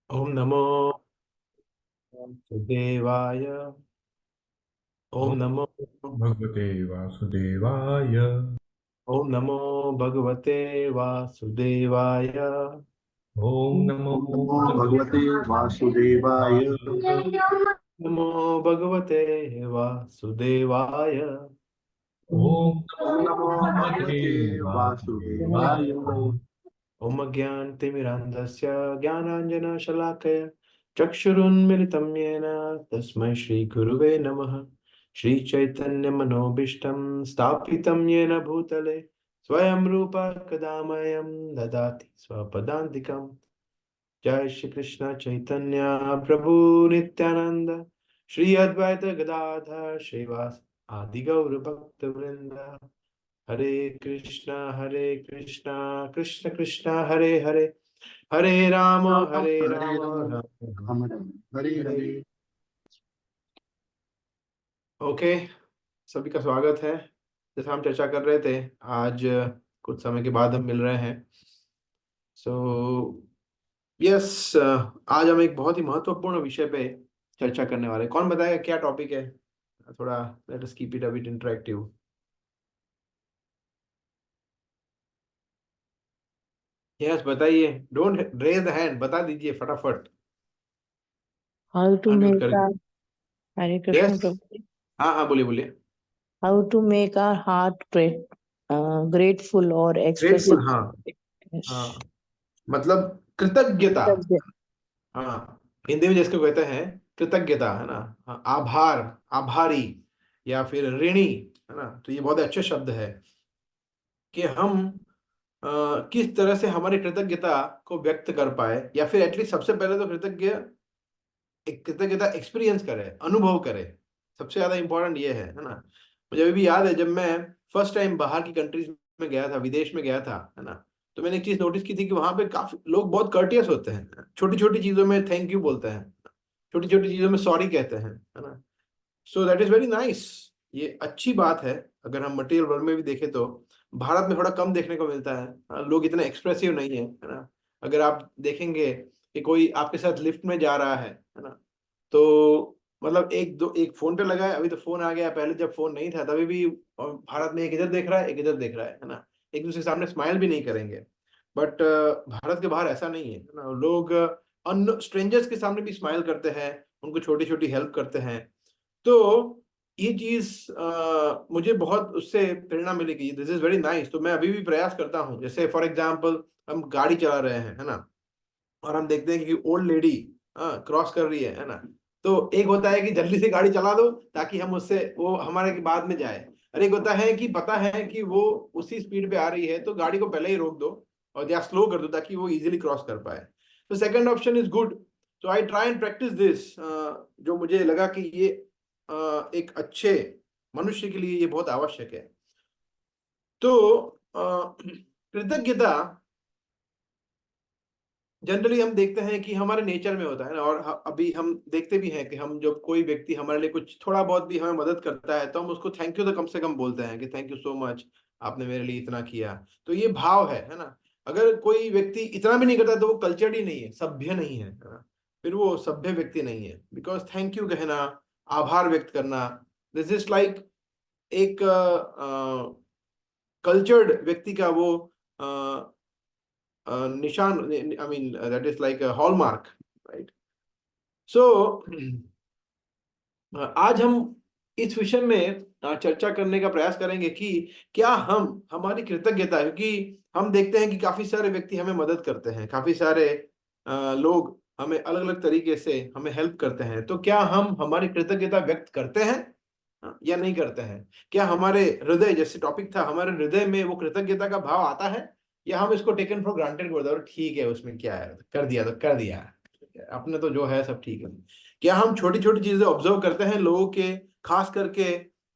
ओम नमो देवाय। ओम ओम नमो भगवते वासुदेवाय। ओम नमो भगवते वासुदेवाय। ओम नमो ओम नमो भगवते भगवते वासुदेवाय। वासुदेवाय। नमो भगवते वासुदेवाय। ओम ओम नमो नमो भगवते भगवते वासुदेवाय। वासुदेवाय। ओम ज्ञानतिमिरान्धस्य ज्ञानाञ्जनशलाकया चक्षुरुन्मिलितं येन तस्मै श्रीगुरुवे नमः। श्रीचैतन्यमनोभीष्टं स्थापितं येन भूतले स्वयं रूप कदा मह्यं ददाति स्वपदान्तिकम्। जय श्री कृष्ण चैतन्य प्रभु नित्यानंद श्री अद्वैत गदाधर श्रीवास आदि गौर भक्त वृंद। हरे कृष्णा कृष्ण कृष्ण हरे हरे, राम हरे हरे राम राम, राम राम राम हरे हरे। हरे। ओके, सभी का स्वागत है। जैसा हम चर्चा कर रहे थे, आज कुछ समय के बाद हम मिल रहे हैं। सो यस, आज हम एक बहुत ही महत्वपूर्ण विषय पे चर्चा करने वाले हैं। कौन बताएगा क्या टॉपिक है? थोड़ा let us keep it a bit interactive. Yes, बताइए। डोंट रेज द हैंड, बता दीजिए फटाफट। How to अनम्यूट make करके। our Hare Krishna yes, Prabhu. हाँ हाँ, बोलिए बोलिए। How to make our heart grateful or express grateful, हाँ। yes. हाँ, मतलब कृतज्ञता। कृतज्ञ- हाँ, हिंदी में जिसको कहते हैं कृतज्ञता, है ना। हाँ, आभार, आभारी, या फिर ऋणी, है ना। तो ये बहुत अच्छे शब्द है कि हम किस तरह से हमारी कृतज्ञता को व्यक्त कर पाए, या फिर एटलीस्ट सबसे पहले तो एक कृतज्ञता एक्सपीरियंस करे, अनुभव करे। सबसे ज्यादा इंपॉर्टेंट ये है ना। मुझे अभी भी याद है, जब मैं फर्स्ट टाइम बाहर की कंट्रीज में गया था, विदेश में गया था, है ना। तो मैंने एक चीज नोटिस की थी कि वहां पे काफी लोग बहुत कर्टियस होते हैं। छोटी छोटी चीजों में थैंक यू बोलते हैं, छोटी छोटी चीजों में सॉरी कहते हैं, है ना। So that is very nice. ये अच्छी बात है। अगर हम मटेरियल वर्ल्ड में भी देखें तो भारत में थोड़ा कम देखने को मिलता है। लोग इतने एक्सप्रेसिव नहीं है ना। अगर आप देखेंगे कि कोई आपके साथ लिफ्ट में जा रहा है ना, तो मतलब एक फोन पे लगा है। अभी तो फोन आ गया, पहले जब फोन नहीं था तभी भी भारत में एक इधर देख रहा है, एक इधर देख रहा है ना। एक दूसरे के सामने स्माइल भी नहीं करेंगे। बट भारत के बाहर ऐसा नहीं है ना। लोग अन स्ट्रेंजर्स के सामने भी स्माइल करते हैं, उनको छोटी छोटी हेल्प करते हैं। तो ये चीज मुझे बहुत उससे प्रेरणा मिलेगी। This is very nice. तो मैं अभी भी प्रयास करता हूँ। जैसे फॉर एग्जाम्पल, हम गाड़ी चला रहे हैं, है ना, और हम देखते हैं कि ओल्ड लेडी क्रॉस कर रही है ना। तो एक होता है कि जल्दी से गाड़ी चला दो ताकि हम उससे वो हमारे के बाद में जाए। और एक होता है कि पता है कि वो उसी स्पीड पे आ रही है, तो गाड़ी को पहले ही रोक दो और या स्लो कर दो ताकि वो इजीली क्रॉस कर पाए। तो सेकंड ऑप्शन इज गुड। तो I try and practise this. जो मुझे लगा कि ये एक अच्छे मनुष्य के लिए ये बहुत आवश्यक है। तो कृतज्ञता जनरली हम देखते हैं कि हमारे नेचर में होता है ना। और अभी हम देखते भी हैं कि हम जब कोई व्यक्ति हमारे लिए कुछ थोड़ा बहुत भी हमें मदद करता है, तो हम उसको थैंक यू तो कम से कम बोलते हैं कि थैंक यू सो मच, आपने मेरे लिए इतना किया। तो ये भाव है ना। अगर कोई व्यक्ति इतना भी नहीं करता तो वो कल्चर्ड ही नहीं है, सभ्य नहीं है ना। फिर वो सभ्य व्यक्ति नहीं है। बिकॉज थैंक यू कहना, आभार व्यक्त करना, दिस इज लाइक एक कल्चर्ड व्यक्ति का वो निशान। I mean that is like a hallmark, right. So आज हम इस विषय में चर्चा करने का प्रयास करेंगे कि क्या हम हमारी कृतज्ञता, क्योंकि हम देखते हैं कि काफी सारे व्यक्ति हमें मदद करते हैं, काफी सारे लोग हमें अलग अलग तरीके से हमें हेल्प करते हैं। तो क्या हम हमारी कृतज्ञता व्यक्त करते हैं या नहीं करते हैं? क्या हमारे हृदय, जैसे टॉपिक था, हमारे हृदय में वो कृतज्ञता का भाव आता है, या हम इसको टेकन फॉर ग्रांटेड कर दो, ठीक है उसमें क्या है, कर दिया तो कर दिया, अपने तो जो है सब ठीक है। क्या हम छोटी छोटी चीजें ऑब्जर्व करते हैं लोगों के, खास करके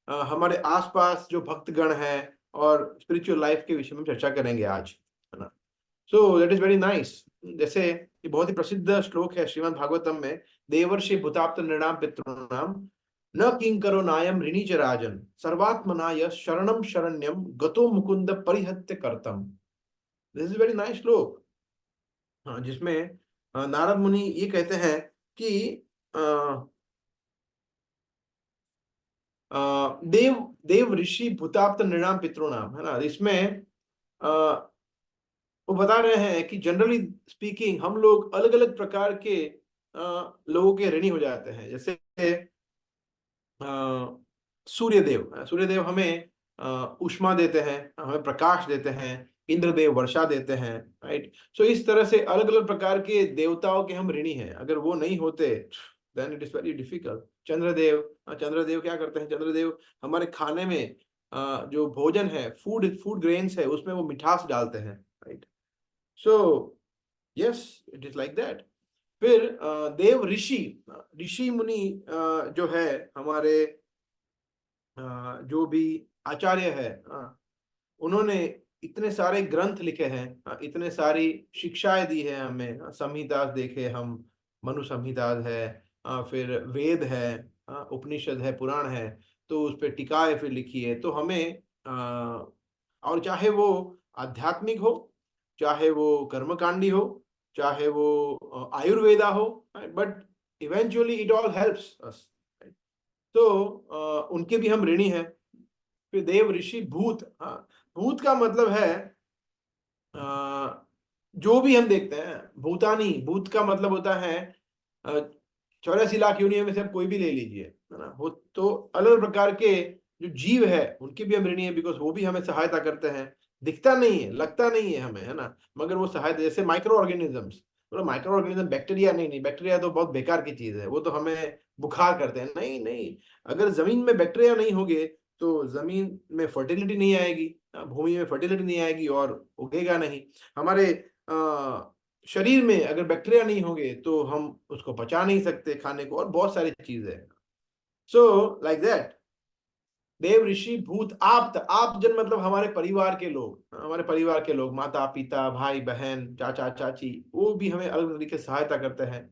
हमारे आसपास जो भक्तगण हैं, और स्पिरिचुअल लाइफ के विषय में चर्चा करेंगे आज, है ना। So that is very nice. जैसे ये बहुत ही प्रसिद्ध श्लोक है श्रीमद् भागवतम में, देवर्षि भूताप्त नृणाम पितॄणाम न किंकरो नायम ऋणी च राजन सर्वात्मनाय शरणम शरण्यम गतो मुकुंद परिहत्य करतम। This is very nice shloka. हाँ, जिसमें नारद मुनि ये कहते हैं कि देव देव ऋषि भूताप्त नृणाम पितृणाम, है ना। इसमें वो बता रहे हैं कि जनरली स्पीकिंग हम लोग अलग अलग प्रकार के लोगों के ऋणी हो जाते हैं। जैसे सूर्यदेव, सूर्यदेव हमें ऊष्मा देते हैं, हमें प्रकाश देते हैं, इंद्रदेव वर्षा देते हैं, राइट। सो इस तरह से अलग अलग प्रकार के देवताओं के हम ऋणी हैं। अगर वो नहीं होते then it is very difficult. Chandradev, Chandradev क्या करते हैं? चंद्रदेव हमारे खाने में जो भोजन है, फूड फूड ग्रेन्स है, उसमें वो मिठास डालते हैं, right. So yes, it is like that. फिर देव ऋषि, ऋषि मुनि जो है हमारे जो भी आचार्य है, उन्होंने इतने सारे ग्रंथ लिखे हैं, इतने सारी शिक्षाएं दी है हमें। संहिता देखे हम, मनु संहिता है, फिर वेद है, उपनिषद है, पुराण है, तो उस पर टीकाएं फिर लिखी है। तो हमें और चाहे वो आध्यात्मिक हो, चाहे वो कर्मकांडी हो, चाहे वो आयुर्वेदा हो, but eventually it all helps us. तो उनके भी हम ऋणी हैं। फिर देव ऋषि भूत, हाँ, भूत का मतलब है जो भी हम देखते हैं भूतानी। भूत का मतलब होता है 84 लाख योनियों में से आप कोई भी ले लीजिए, है ना। वो तो अलग अलग प्रकार के जो जीव है उनके भी हम ऋणी है, बिकॉज वो भी हमें सहायता करते हैं। दिखता नहीं है, लगता नहीं है हमें, है ना, मगर वो सहायता। जैसे माइक्रो ऑर्गेनिजम्स, तो माइक्रो ऑर्गेनिज्म, बैक्टीरिया नहीं, नहीं बैक्टीरिया तो बहुत बेकार की चीज है, वो तो हमें बुखार करते हैं। नहीं नहीं, अगर जमीन में बैक्टीरिया नहीं होंगे तो जमीन में फर्टिलिटी नहीं आएगी, भूमि में फर्टिलिटी नहीं आएगी और उगेगा नहीं। हमारे शरीर में अगर बैक्टीरिया नहीं होंगे तो हम उसको पचा नहीं सकते खाने को, और बहुत सारी चीजें। So like that. देव ऋषि भूत आप्त, आप्त जन मतलब हमारे परिवार के लोग, हमारे परिवार के लोग, माता पिता, भाई बहन, चाचा चाची, वो भी हमें अलग तरीके से सहायता करते हैं।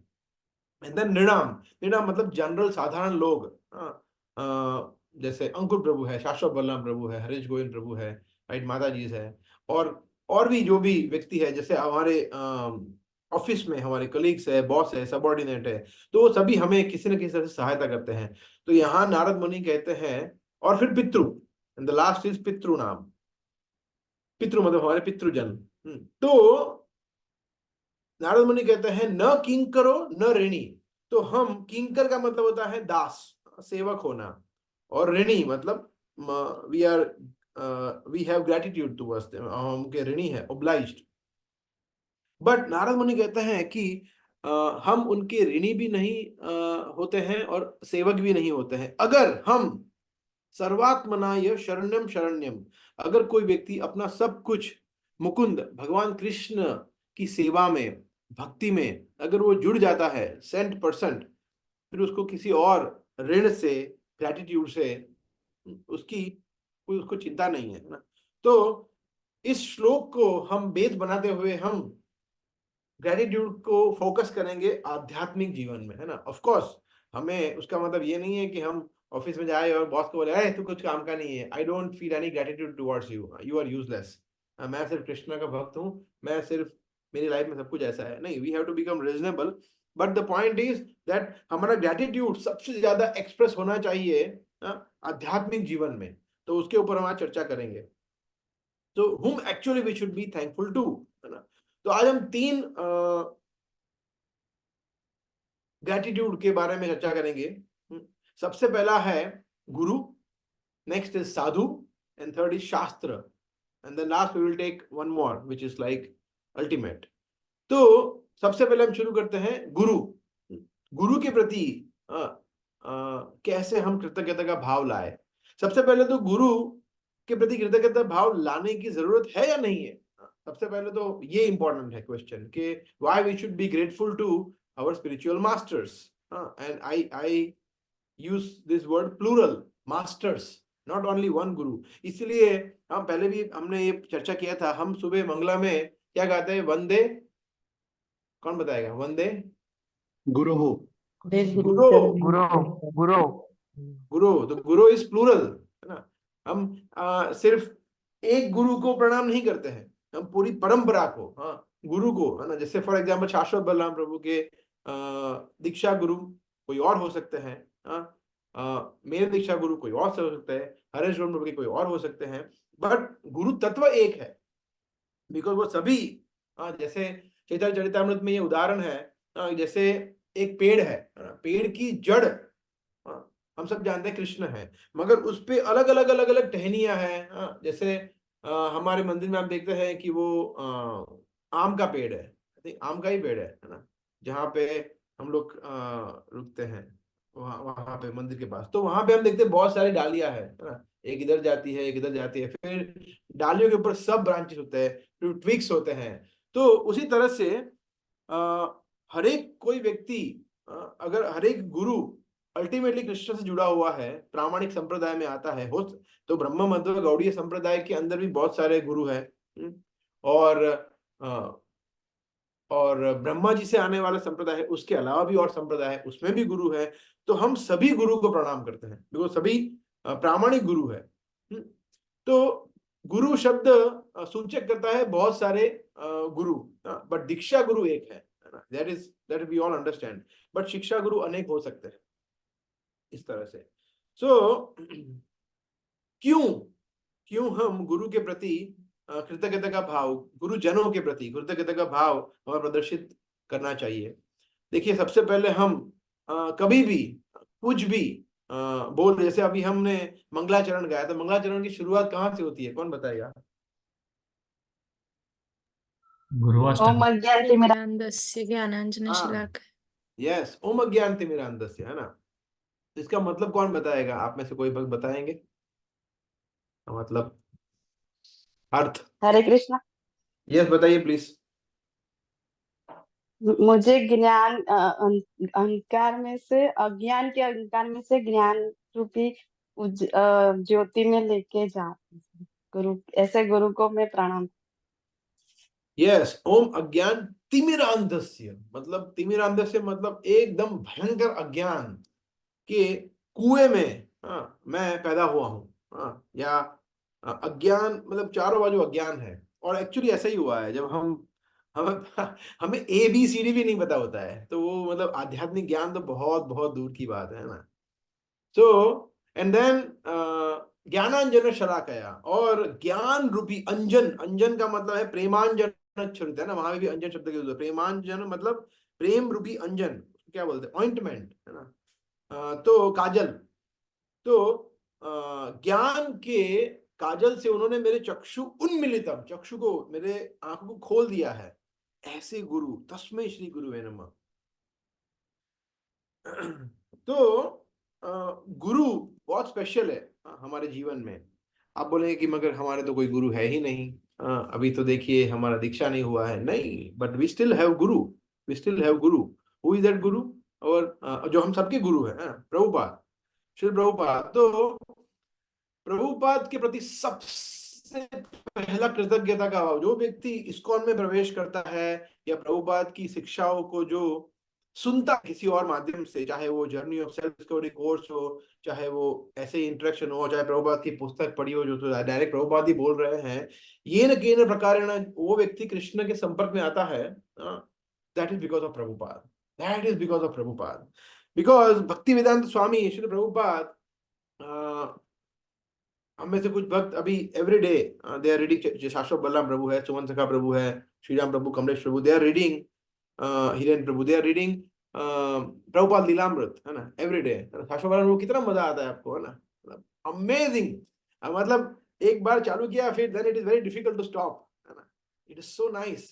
एंड देन नृणाम, नृणाम मतलब जनरल साधारण लोग, जैसे अंकुर प्रभु है, शाश्वत बलराम प्रभु है, हरीश गोविंद प्रभु है, राइट, माता जी है, और भी जो भी व्यक्ति है, जैसे हमारे ऑफिस में हमारे कलीग्स है, बॉस है, सबॉर्डिनेट है, तो वो सभी हमें किसी न किसी तरह से सहायता करते हैं। तो यहाँ नारद मुनि कहते हैं। और फिर पितृ, द लास्ट इज पितृ नाम। पितृ मतलब हमारे पितृजन। तो नारद मुनि कहते हैं न किंकरो न ऋणी। तो हम, किंकर का मतलब होता है दास, सेवक होना, और ऋणी मतलब we are we have gratitude towards them, हम उनके ऋणी है, ओब्लाइज्ड। बट नारद मुनि कहते हैं कि हम उनके ऋणी भी नहीं होते हैं और सेवक भी नहीं होते हैं, अगर हम सर्वात्मनाय शरण्यम शरण्यम, अगर कोई व्यक्ति अपना सब कुछ मुकुंद भगवान कृष्ण की सेवा में, भक्ति में अगर वो जुड़ जाता है 100%, फिर उसको किसी और ऋण से, ग्रेटिट्यूड से उसकी कोई उसको चिंता नहीं है ना। तो इस श्लोक को हम बेस बनाते हुए हम ग्रेटिट्यूड को फोकस करेंगे आध्यात्मिक जीवन में, है ना। ऑफ कोर्स हमें उसका मतलब ये नहीं है कि हम ऑफिस में जाए और बॉस को बोले अरे तू कुछ काम का नहीं है, I don't feel any gratitude towards you, you are useless, मैं सिर्फ कृष्णा का भक्त हूँ, मैं सिर्फ, मेरी लाइफ में सब कुछ ऐसा है। नहीं, we have to become reasonable. But the point is that हमारा ग्रेटिट्यूड सबसे ज्यादा एक्सप्रेस होना चाहिए आध्यात्मिक जीवन में। तो उसके ऊपर हम आज चर्चा करेंगे। तो whom actually we should be thankful to, है ना। तो आज हम 3 ग्रेटिट्यूड के बारे में चर्चा करेंगे। सबसे पहला है guru, next is sadhu, and third is shastra, and then last we will take one more which is like ultimate. तो सबसे पहले हम शुरू करते हैं गुरु। गुरु के प्रति कैसे हम कृतज्ञता का भाव लाए। सबसे पहले तो गुरु के प्रति कृतज्ञता भाव लाने की जरूरत है या नहीं है। सबसे पहले तो ये इंपॉर्टेंट है क्वेश्चन कि why we should be grateful to our spiritual masters, and I use this word plural, masters, not only one guru. इसलिए हम पहले भी हमने ये चर्चा किया था, हम सुबह मंगला में क्या गाते हैं, वंदे, कौन बताएगा, वंदे गुरु हो। गुरु, गुरु गुरु गुरु, तो गुरु इज प्लूरल, है ना। हम सिर्फ एक गुरु को प्रणाम नहीं करते हैं, हम पूरी परंपरा को, हाँ, गुरु को, है ना, जैसे फॉर एग्जाम्पल शाश्वत बलराम प्रभु के दीक्षा गुरु कोई और हो सकते हैं, मेरे दीक्षा गुरु कोई और से हो सकते हैं, हरेश प्रभु के कोई और हो सकते हैं, बट गुरु तत्व एक है। बिकॉज वो सभी, जैसे चैतन्य चरितामृत में ये उदाहरण है, जैसे एक पेड़ है ना, पेड़ की जड़, हम सब जानते हैं कृष्ण है, मगर उस पे अलग अलग अलग अलग टहनियां हैं, जैसे हमारे मंदिर में आप देखते हैं कि वो आम का पेड़ है, आम का ही पेड़ है ना, जहाँ पे हम लोग रुकते हैं, वहाँ वहाँ पे मंदिर के पास, तो वहां पे हम देखते हैं बहुत सारी डालियां है ना, एक इधर जाती है, एक इधर जाती है, फिर डालियों के ऊपर सब ब्रांचेस होते हैं, फिर ट्विक्स होते हैं। तो उसी तरह से हर एक कोई व्यक्ति, अगर हर एक गुरु अल्टीमेटली कृष्ण से जुड़ा हुआ है, प्रामाणिक संप्रदाय में आता है, हो तो ब्रह्म मध्व गौड़ीय संप्रदाय के अंदर भी बहुत सारे गुरु हैं, और और ब्रह्मा जी से आने वाला संप्रदाय है, उसके अलावा भी और संप्रदाय है, उसमें भी गुरु है। तो हम सभी गुरु को प्रणाम करते हैं, बिकॉज सभी प्रामाणिक गुरु है। तो गुरु शब्द सूचक करता है बहुत सारे गुरु, बट दीक्षा गुरु एक है ना, that we all understand, but शिक्षा गुरु अनेक हो सकते हैं, इस तरह से। सो क्यों क्यों हम गुरु के प्रति कृतज्ञता का भाव, गुरुजनों के प्रति कृतज्ञता का भाव हमें प्रदर्शित करना चाहिए। देखिए, सबसे पहले हम कभी भी कुछ भी बोल, जैसे अभी हमने मंगलाचरण गाया, तो मंगलाचरण की शुरुआत कहाँ से होती है, कौन बताएगा? गुरुवाष्टमी। ओम अज्ञानति ज्ञानदस्य ज्ञानांजनशलाकया। यस, ओम अज्ञानतिमिरान्धस्य, है ना। इसका मतलब कौन बताएगा? आप में से कोई भक्त बताएंगे मतलब अर्थ? हरे कृष्णा। यस, बताइए प्लीज। मुझे ज्ञान अहंकार में से, अज्ञान के अहंकार में से ज्ञान रूपी ज्योति में लेके जा गुरु, ऐसे गुरु को मैं प्रणाम। यस, ओम अज्ञान तिमिरांधस्य, मतलब तिमिरांधस्य मतलब एकदम भयंकर अज्ञान के कुएं में, मैं पैदा हुआ हूँ, या अज्ञान मतलब चारों बाजू अज्ञान है। और एक्चुअली ऐसा ही हुआ है, जब हम हमें ए बी सी डी भी नहीं पता होता है, तो वो मतलब आध्यात्मिक ज्ञान तो बहुत बहुत दूर की बात है ना। सो एंड देन ज्ञानांजन शलाकया, और ज्ञान रूपी अंजन, अंजन का मतलब है प्रेमांजन छुरित, है ना, वहां भी अंजन शब्द के, प्रेमांजन मतलब प्रेम रूपी अंजन, क्या बोलते हैं, ऑइंटमेंट, है ना, तो काजल। तो ज्ञान के काजल से उन्होंने मेरे चक्षु उन्मिलितम, चक्षु को, मेरे आंखों को खोल दिया है, ऐसे गुरु, तस्मै श्री गुरुवे नमः। तो गुरु बहुत स्पेशल है हमारे जीवन में। आप बोलेंगे कि मगर हमारे तो कोई गुरु है ही नहीं, अभी तो देखिए हमारा दीक्षा नहीं हुआ है, नहीं, but we still have Guru, we still have Guru. Who is that गुरु? और जो हम सबके गुरु है, प्रभुपाद, श्री प्रभुपाद। तो प्रभुपाद के प्रति सबसे पहला कृतज्ञता का भाव, जो व्यक्ति इस्कॉन में प्रवेश करता है या प्रभुपाद की शिक्षाओं को जो सुनता किसी और माध्यम से, चाहे वो journey of self discovery course हो, चाहे वो ऐसे इंटरेक्शन हो, चाहे प्रभुपाद की पुस्तक पढ़ी हो, जो तो डायरेक्ट प्रभुपाद ही बोल रहे हैं, ये न केन प्रकार वो व्यक्ति कृष्ण के संपर्क में आता है, that is because of Prabhupada, that is because of Prabhupada. Because भक्ति वेदांत स्वामी श्री प्रभुपाद, हम में से कुछ भक्त अभी every day they are reading, Shashwat Balram Prabhu है, सुमन सखा प्रभु है, Shri Ram Prabhu, Kamlesh Prabhu, they are reading, Hiren Prabhu, they are reading Prabhupada Lilamrita, है ना, एवरी डे। शाश्वत बलराम प्रभु, कितना मजा आता है आपको, है ना, अमेजिंग, मतलब एक बार चालू किया फिर then it is very difficult to stop, है ना, it is so nice.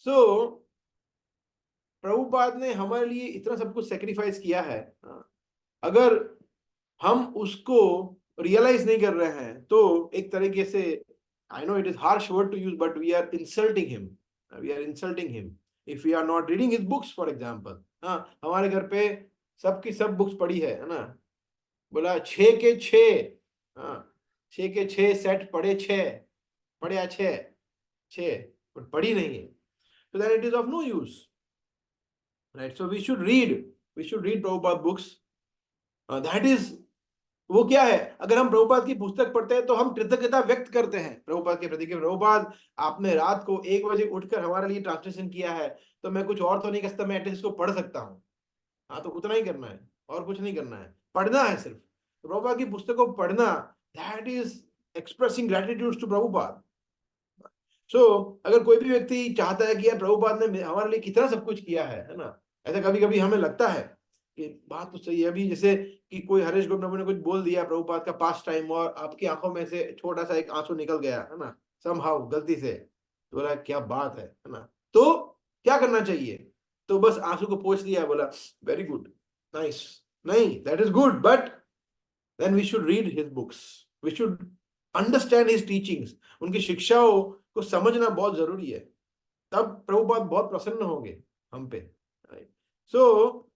So Prabhupada ने हमारे लिए इतना सब कुछ सेक्रीफाइस किया है, अगर हम उसको रियलाइज नहीं कर रहे हैं तो एक तरीके से, I know it is harsh word to use, but we are insulting him, we are insulting him if we are not reading his books. For example, हमारे घर पे सबकी सब बुक्स पढ़ी है ना, बोला 6 के 6, 6 के 6 सेट पढ़े, 6 पढ़े, 6 पर पढ़ी नहीं है, so then it is of no use, right? So we should read Prabhupada books, that is वो क्या है, अगर हम प्रभुपाद की पुस्तक पढ़ते हैं तो हम कृतज्ञता व्यक्त करते हैं प्रभुपाद के प्रति कि प्रभुपाद आपने रात को 1 बजे उठकर हमारे लिए ट्रांसलेशन किया है, तो मैं कुछ और तो नहीं कर सकता, मैं एटलीस्ट इसको पढ़ सकता हूँ। हाँ, तो उतना ही करना है और कुछ नहीं करना है, पढ़ना है सिर्फ। प्रभुपाद की पुस्तक को पढ़ना, that is expressing gratitude to Prabhupada. So अगर कोई भी व्यक्ति चाहता है कि यार प्रभुपाद ने हमारे लिए कितना सब कुछ किया है ना, ऐसा कभी कभी हमें लगता है कि बात तो सही है। अभी जैसे कि कोई हरीश गोविंद ने कुछ बोल दिया प्रभुपाद का पास्ट टाइम, और आपकी आंखों में से छोटा सा एक आंसू निकल गया है ना, समहाउ गलती से, तो बोला क्या बात है ना, तो क्या करना चाहिए, तो बस आंसू को पोंछ लिया, बोला वेरी गुड, नाइस, नहीं that is good, but then we should read his books, we should understand his teachings, उनकी शिक्षाओं को समझना बहुत जरूरी है, तब प्रभुपाद बहुत प्रसन्न होंगे हम पे। So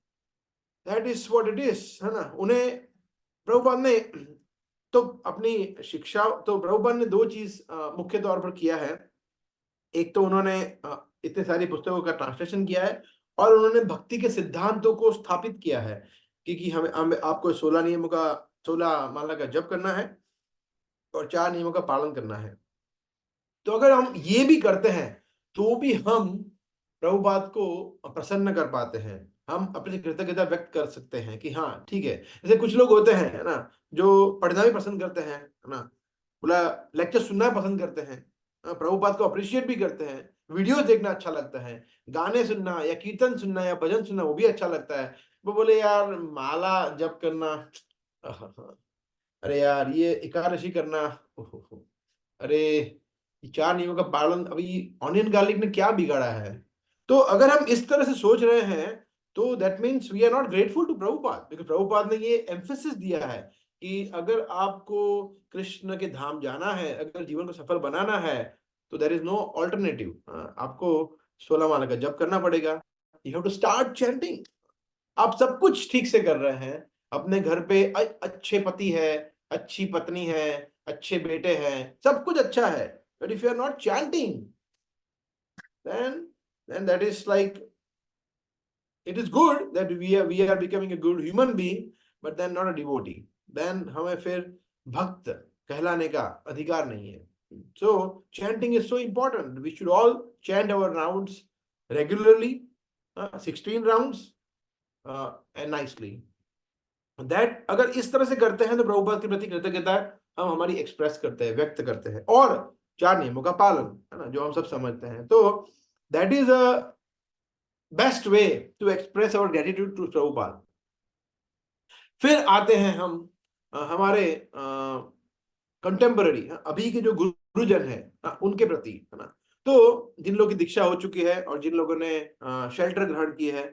that is what it is, है ना। उन्हें प्रभुपाद ने तो अपनी शिक्षा, तो प्रभुपाद ने दो चीज मुख्य तौर पर किया है। एक तो उन्होंने इतने सारी पुस्तकों का ट्रांसलेशन किया है, और उन्होंने भक्ति के सिद्धांतों को स्थापित किया है कि हमें आपको 16 माला का जप करना है और 4 नियमों का पालन करना है। तो अगर हम ये भी करते हैं तो भी हम प्रभुपाद को प्रसन्न कर पाते हैं, हम अपनी कृतज्ञता व्यक्त कर सकते हैं कि हाँ ठीक है। जैसे कुछ लोग होते हैं, है ना, जो पढ़ना भी पसंद करते हैं, है ना, बोला लेक्चर सुनना पसंद करते हैं, प्रभुपाद को अप्रिशिएट भी करते हैं, वीडियोस देखना अच्छा लगता है, गाने सुनना या कीर्तन सुनना या भजन सुनना वो भी अच्छा लगता है। वो बोले यार माला जप करना, अरे यार ये एकादशी करना, ओहो, अरे ये 4 नियमों का पालन, अभी ऑनियन गार्लिक ने क्या बिगाड़ा है। तो अगर हम इस तरह से सोच रहे हैं तो that means we are not grateful to Prabhupada, क्योंकि प्रभुपाद ने ये एम्फेसिस दिया है कि अगर आपको कृष्ण के धाम जाना है, अगर जीवन को सफल बनाना है, तो देयर इज नो ऑल्टरनेटिव, आपको 16 माला का जप करना पड़ेगा, you have to start chanting. आप सब कुछ ठीक से कर रहे हैं, अपने घर पे अच्छे पति है, अच्छी पत्नी है, अच्छे बेटे हैं, सब कुछ अच्छा है, but if you are not chanting, then that is like, it is good that we are becoming a good human being, but then not a devotee, then हमें फिर भक्त कहलाने का अधिकार नहीं है। So chanting is so important, we should all chant our rounds regularly, 16 rounds, and nicely, that अगर इस तरह से करते हैं तो प्रभुपाद के प्रति कृतज्ञता हम हमारी एक्सप्रेस करते हैं, व्यक्त करते हैं, और 4 नियमों का पालन, है ना, जो हम सब समझते हैं। तो that is a best way to express our gratitude to Prabhupada. फिर आते हैं हम हमारे कंटेम्पररी, अभी के जो गुरुजन है उनके प्रति, है ना। तो जिन लोगों की दीक्षा हो चुकी है और जिन लोगों ने शेल्टर ग्रहण की है,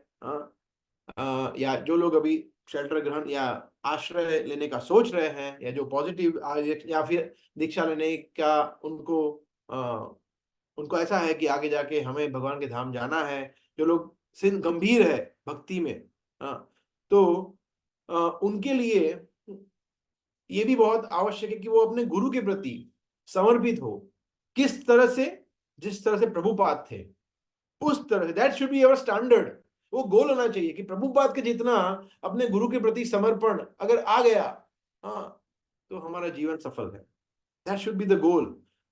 या जो लोग अभी शेल्टर ग्रहण या आश्रय लेने का सोच रहे हैं, या जो पॉजिटिव या फिर दीक्षा लेने का उनको ऐसा है कि आगे जाके हमें भगवान के धाम जाना है, जो लोग सिंह गंभीर है भक्ति में, तो उनके लिए ये भी बहुत आवश्यक है कि वो अपने गुरु के प्रति समर्पित हो, किस तरह से, जिस तरह से प्रभुपाद थे उस तरह से, that should be our standard. वो गोल होना चाहिए कि प्रभुपाद के जितना अपने गुरु के प्रति समर्पण अगर आ गया, तो हमारा जीवन सफल है, that should be the goal.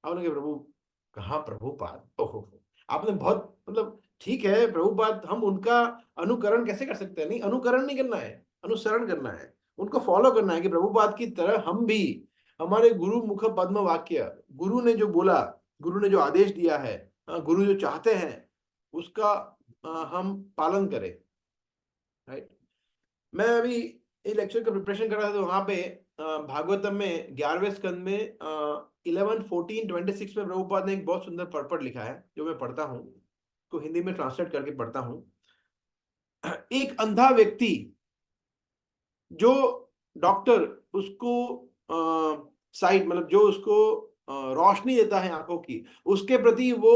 आपने कहा प्रभु कहाँ प्रभुपाद, ओहो आपने बहुत, मतलब ठीक है प्रभुपाद, हम उनका अनुकरण कैसे कर सकते हैं, नहीं अनुकरण नहीं करना है, अनुसरण करना है, उनको फॉलो करना है कि प्रभुपाद की तरह हम भी हमारे गुरु मुख पद्म वाक्य, गुरु ने जो बोला, गुरु ने जो आदेश दिया है, गुरु जो चाहते हैं उसका हम पालन करें, राइट। मैं अभी ये लेक्चर का प्रिपरेशन कर रहा था, तो वहां पे भागवतम में 11वें स्कंद में 11, 14, 26 में प्रभुपाद ने एक बहुत सुंदर पर्पट लिखा है, जो मैं पढ़ता हूँ, तो हिंदी में ट्रांसलेट करके पढ़ता हूँ। एक अंधा व्यक्ति, जो डॉक्टर उसको साइट, मतलब जो उसको रोशनी देता है आंखों की, उसके प्रति वो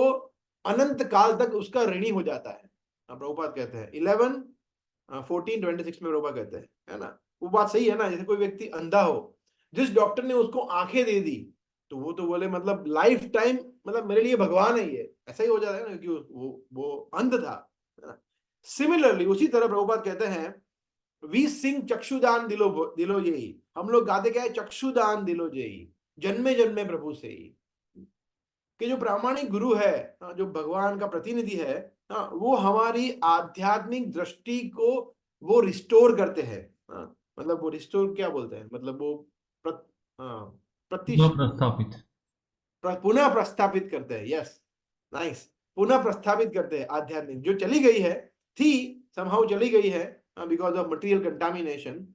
अनंत काल तक उसका ऋणी हो जाता है। प्रभुपाद कहते हैं 11, 14, 26 में प्रभुपाद कहते हैं, है ना, वो बात सही है ना। जैसे कोई व्यक्ति अंधा हो, जिस डॉक्टर ने उसको आंखें दे दी, तो वो तो बोले मतलब लाइफ टाइम, मतलब मेरे लिए भगवान है ये, ऐसा ही हो जाता है ना, क्योंकि वो अंध था, है ना। सिमिलरली उसी तरह प्रभुपाद कहते हैं वी सिंग चक्षुदान दिलो दिलो जेई, हम लोग गाते क्या है, चक्षुदान दिलो जेई, जन्मे जन्मे प्रभु से ही। कि जो प्रामाणिक गुरु है, जो भगवान का प्रतिनिधि है, वो हमारी आध्यात्मिक दृष्टि को वो रिस्टोर करते हैं। मतलब वो रिस्टोर क्या बोलते हैं, मतलब वो प्रतिश प्रस्थापित। पुनः प्रस्थापित करते हैं। यस, नाइस, पुनः प्रस्थापित करते हैं आध्यात्मिक, जो चली गई है, थी समहाउ चली गई है because of material contamination,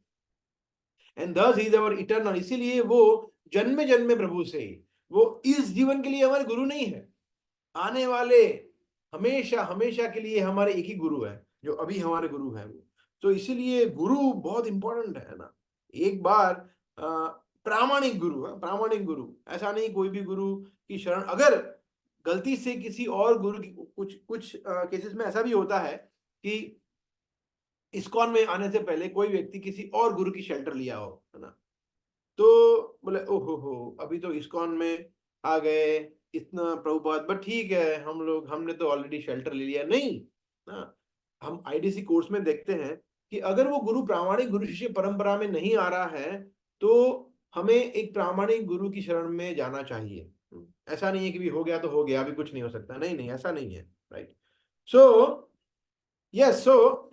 and दस इज अवर इटर्नल। इसीलिए वो जन्मे जन्मे प्रभु से ही, वो इस जीवन के लिए हमारे गुरु नहीं है, आने वाले हमेशा हमेशा के लिए हमारे एक ही गुरु है, जो अभी हमारे गुरु है वो। तो इसीलिए गुरु बहुत इंपॉर्टेंट है ना। एक बार प्रामाणिक गुरु, प्रामाणिक गुरु, ऐसा नहीं कोई भी गुरु की शरण, अगर गलती से किसी और गुरु की, कुछ कुछ केसेस में ऐसा भी होता है कि इस्कॉन में आने से पहले कोई व्यक्ति किसी और गुरु की शेल्टर लिया हो, है ना, तो बोले ओहो हो, अभी तो इस्कॉन में आ गए, इतना प्रभुपाद, बट ठीक है, हमने तो ऑलरेडी शेल्टर ले लिया। नहीं ना, हम आईडीसी कोर्स में देखते हैं कि अगर वो गुरु प्रामाणिक गुरु शिष्य परंपरा में नहीं आ रहा है, तो हमें एक प्रामाणिक गुरु की शरण में जाना चाहिए। ऐसा नहीं है कि भी हो गया तो हो गया, अभी कुछ नहीं हो सकता, नहीं नहीं, ऐसा नहीं है, राइट। सो यस, सो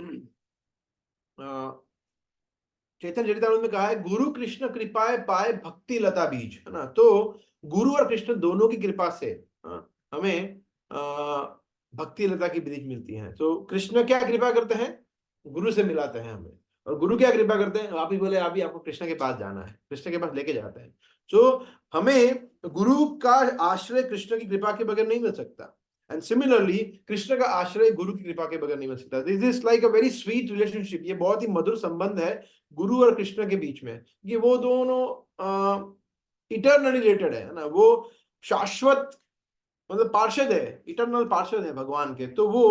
चैतन्य चरितामृत में कहा है, गुरु कृष्ण कृपाए पाए भक्ति लता बीज, है ना। तो गुरु और कृष्ण दोनों की कृपा से हमें भक्ति लता की बीज मिलती है। तो कृष्ण क्या कृपा करते हैं, गुरु से मिलाते हैं हमें, और गुरु क्या कृपा करते हैं, आप ही बोले, आप ही आपको कृष्ण के पास जाना है, कृष्ण के पास लेके जाते हैं। सो हमें गुरु का आश्रय कृष्ण की कृपा के बगैर नहीं मिल सकता, एंड सिमिलरली कृष्ण का आश्रय गुरु की कृपा के बगैर नहीं मिल सकता। This is like a very sweet relationship, ये बहुत ही मधुर संबंध है गुरु और कृष्ण के बीच में, कि वो दोनों इटर्नली रिलेटेड है ना, वो शाश्वत, मतलब पार्षद है, इटर्नल पार्षद है भगवान के। तो वो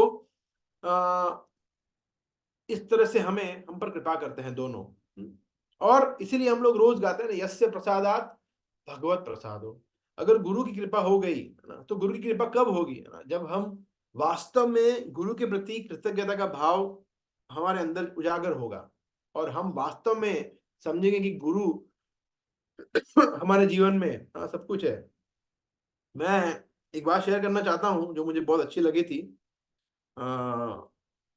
इस तरह से हम पर कृपा करते हैं दोनों। और इसीलिए हम लोग रोज गाते हैं ना, यस्य प्रसादात भगवत प्रसादो। अगर गुरु की कृपा हो गई है ना, तो गुरु की कृपा कब होगी, है ना, जब हम वास्तव में गुरु के प्रति कृतज्ञता का भाव हमारे अंदर उजागर होगा, और हम वास्तव में समझेंगे कि गुरु हमारे जीवन में सब कुछ है। मैं एक बात शेयर करना चाहता हूँ जो मुझे बहुत अच्छी लगी थी।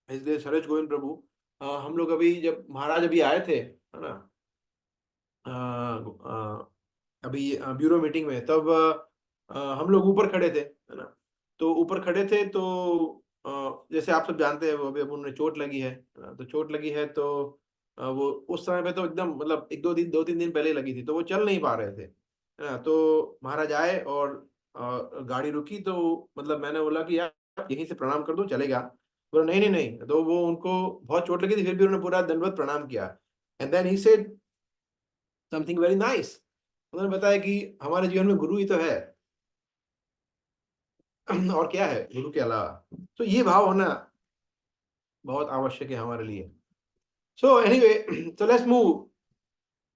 इसलिए सरोज गोविंद प्रभु, हम लोग अभी जब महाराज अभी आए थे, है ना, अभी ब्यूरो मीटिंग में, तब हम लोग ऊपर खड़े थे, है ना। तो ऊपर खड़े थे, तो जैसे आप सब जानते हैं, वो अभी अब उन्हें चोट लगी है ना, तो चोट लगी है, तो वो उस समय पे तो एकदम, मतलब एक दो तीन दिन पहले लगी थी, तो वो चल नहीं पा रहे थे, है ना। तो महाराज आए और गाड़ी रुकी, तो मतलब मैंने बोला कि यार यहीं से प्रणाम कर दो, चलेगा। बोला नहीं नहीं नहीं, तो वो उनको बहुत चोट लगी थी, फिर भी उन्होंने पूरा दंडवत प्रणाम किया, and then he said something very nice. उन्होंने बताया कि हमारे जीवन में गुरु ही तो है, और क्या है गुरु के अलावा। तो ये भाव होना बहुत आवश्यक है हमारे लिए। So anyway, so let's move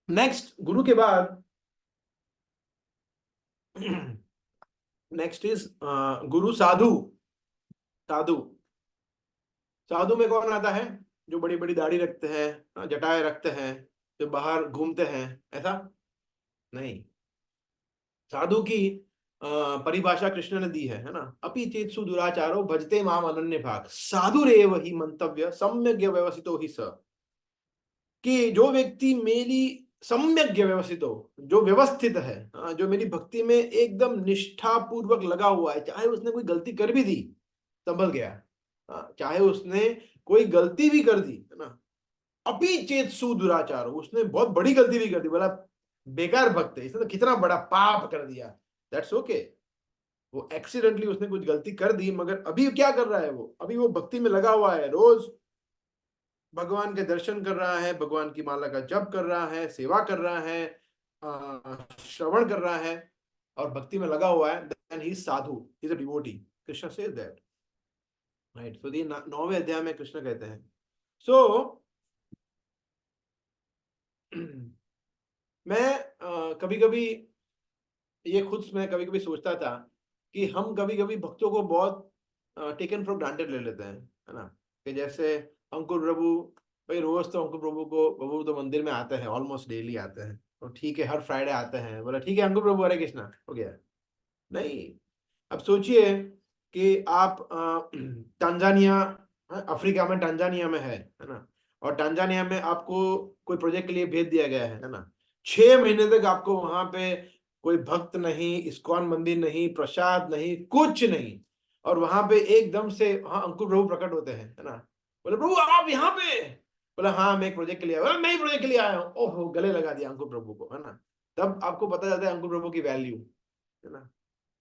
next. गुरु के बाद नेक्स्ट इज गुरु साधु। साधु, साधु में कौन आता है, जो बड़ी बड़ी दाढ़ी रखते हैं, जटाएं रखते हैं, जो बाहर घूमते हैं, ऐसा नहीं। साधु की परिभाषा कृष्ण ने दी है ना, अपि चेत्सु दुराचारो भजते माम अनन्य भाग साधुरेव ही मंतव्य सम्यक व्यवसितो ही स। कि जो व्यक्ति मेरी सम्यक व्यवस्थित हो, जो व्यवस्थित है, जो मेरी भक्ति में एकदम निष्ठा पूर्वक लगा हुआ है, चाहे उसने कोई गलती कर भी दी, संभल गया, चाहे उसने कोई गलती भी कर दी, है ना, अपि चेत्सु दुराचार, उसने बहुत बड़ी गलती भी कर दी, बोला बेकार भक्त है, इसने तो कितना बड़ा पाप कर दिया, दैट्स ओके। वो एक्सीडेंटली उसने कुछ गलती कर दी, मगर अभी क्या कर रहा है, वो अभी वो भक्ति में लगा हुआ है, रोज भगवान के दर्शन कर रहा है, भगवान की माला का जप कर रहा है, सेवा कर रहा है, श्रवण कर रहा है, और भक्ति में लगा हुआ है, then he is sadhu, he is a devotee. Krishna says that, right. So ये 9वें अध्याय में कृष्ण कहते हैं। सो मैं कभी कभी ये खुद मैं कभी कभी सोचता था कि हम कभी कभी भक्तों को बहुत टेकन फॉर ग्रांटेड ले लेते हैं, है ना, कि जैसे अंकुर प्रभु भाई रोज तो अंकुर प्रभु तो मंदिर में आते हैं, ऑलमोस्ट डेली आते हैं, तो ठीक है हर फ्राइडे आते हैं, बोला ठीक है अंकुर प्रभु हरे कृष्णा हो गया। नहीं, अब सोचिए कि आप टांजानिया, अफ्रीका में टांजानिया में है ना, और टांजानिया में आपको कोई प्रोजेक्ट के लिए भेज दिया गया है ना, 6 महीने तक आपको वहां पे कोई भक्त नहीं, इस्कॉन मंदिर नहीं, प्रसाद नहीं, कुछ नहीं, और वहां पे एकदम से वहां अंकुर प्रभु प्रकट होते हैं है ना, बोले प्रभु आप यहाँ पे, बोला हाँ मैं एक प्रोजेक्ट के लिए आया, बोला मैं ही प्रोजेक्ट के लिए आया हूँ, ओहो गले लगा दिया अंकुर प्रभु को है ना, तब आपको पता चलता है अंकुर प्रभु की वैल्यू है ना।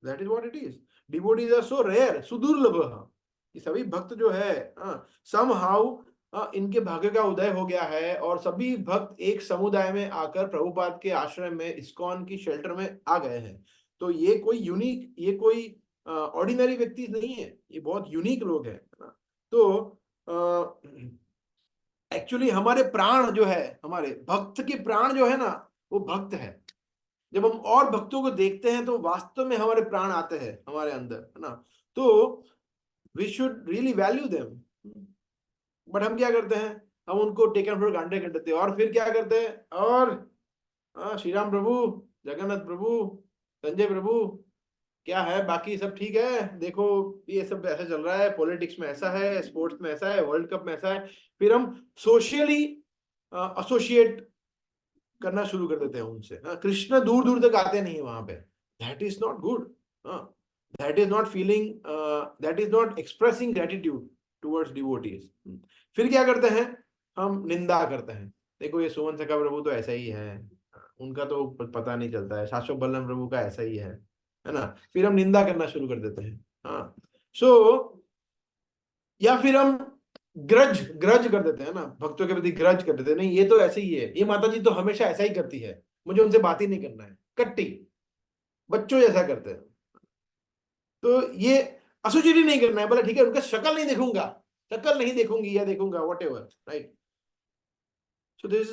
That is what it is. Devotees are so rare, सुदुर्लभ। ये सभी भक्त जो है समहाउ इनके भाग्य का उदय हो गया है, और सभी भक्त एक समुदाय में आकर प्रभुपाद के आश्रम में, इस्कॉन की शेल्टर में आ गए हैं। तो ये कोई यूनिक, ये कोई ऑर्डिनरी व्यक्ति नहीं है, ये बहुत यूनिक लोग हैं ना। तो एक्चुअली हमारे प्राण जो है, हमारे भक्त के प्राण जो है ना, वो भक्त है। जब हम और भक्तों को देखते हैं तो वास्तव में हमारे प्राण आते हैं हमारे अंदर है ना। तो we should really value them, but हम क्या करते हैं, हम उनको टेकन फॉर ग्रांटेड कर देते हैं, और फिर क्या करते हैं, और श्री राम प्रभु, जगन्नाथ प्रभु, संजय प्रभु, क्या है बाकी सब ठीक है, देखो ये सब ऐसा चल रहा है, पॉलिटिक्स में ऐसा है, स्पोर्ट्स में ऐसा है, वर्ल्ड कप में ऐसा है, फिर हम सोशली एसोसिएट करना शुरू कर देते हैं उनसे। कृष्ण दूर दूर तक आते नहीं है वहां पे, that is not good, that is not feeling, that is not expressing gratitude towards devotees. फिर क्या करते हैं, हम निंदा करते हैं, देखो ये सुमन सखा प्रभु तो ऐसा ही है, उनका तो पता नहीं चलता है, शाश्वत बल्लभ प्रभु का ऐसा ही है ना। फिर हम निंदा करना शुरू कर देते हैं। हाँ, सो या फिर हम ग्रज ग्रज कर देते हैं ना, भक्तों के प्रति ग्रज कर देते हैं, नहीं ये तो ऐसे ही है, ये माता जी तो हमेशा ऐसा ही करती है, मुझे उनसे बात ही नहीं करना है, कट्टी बच्चों जैसा करते हैं। तो ये एसोसिएट नहीं करना है, बोला ठीक है उनका शक्ल नहीं देखूंगा, शक्ल नहीं देखूंगी या देखूंगा what ever, right. So this,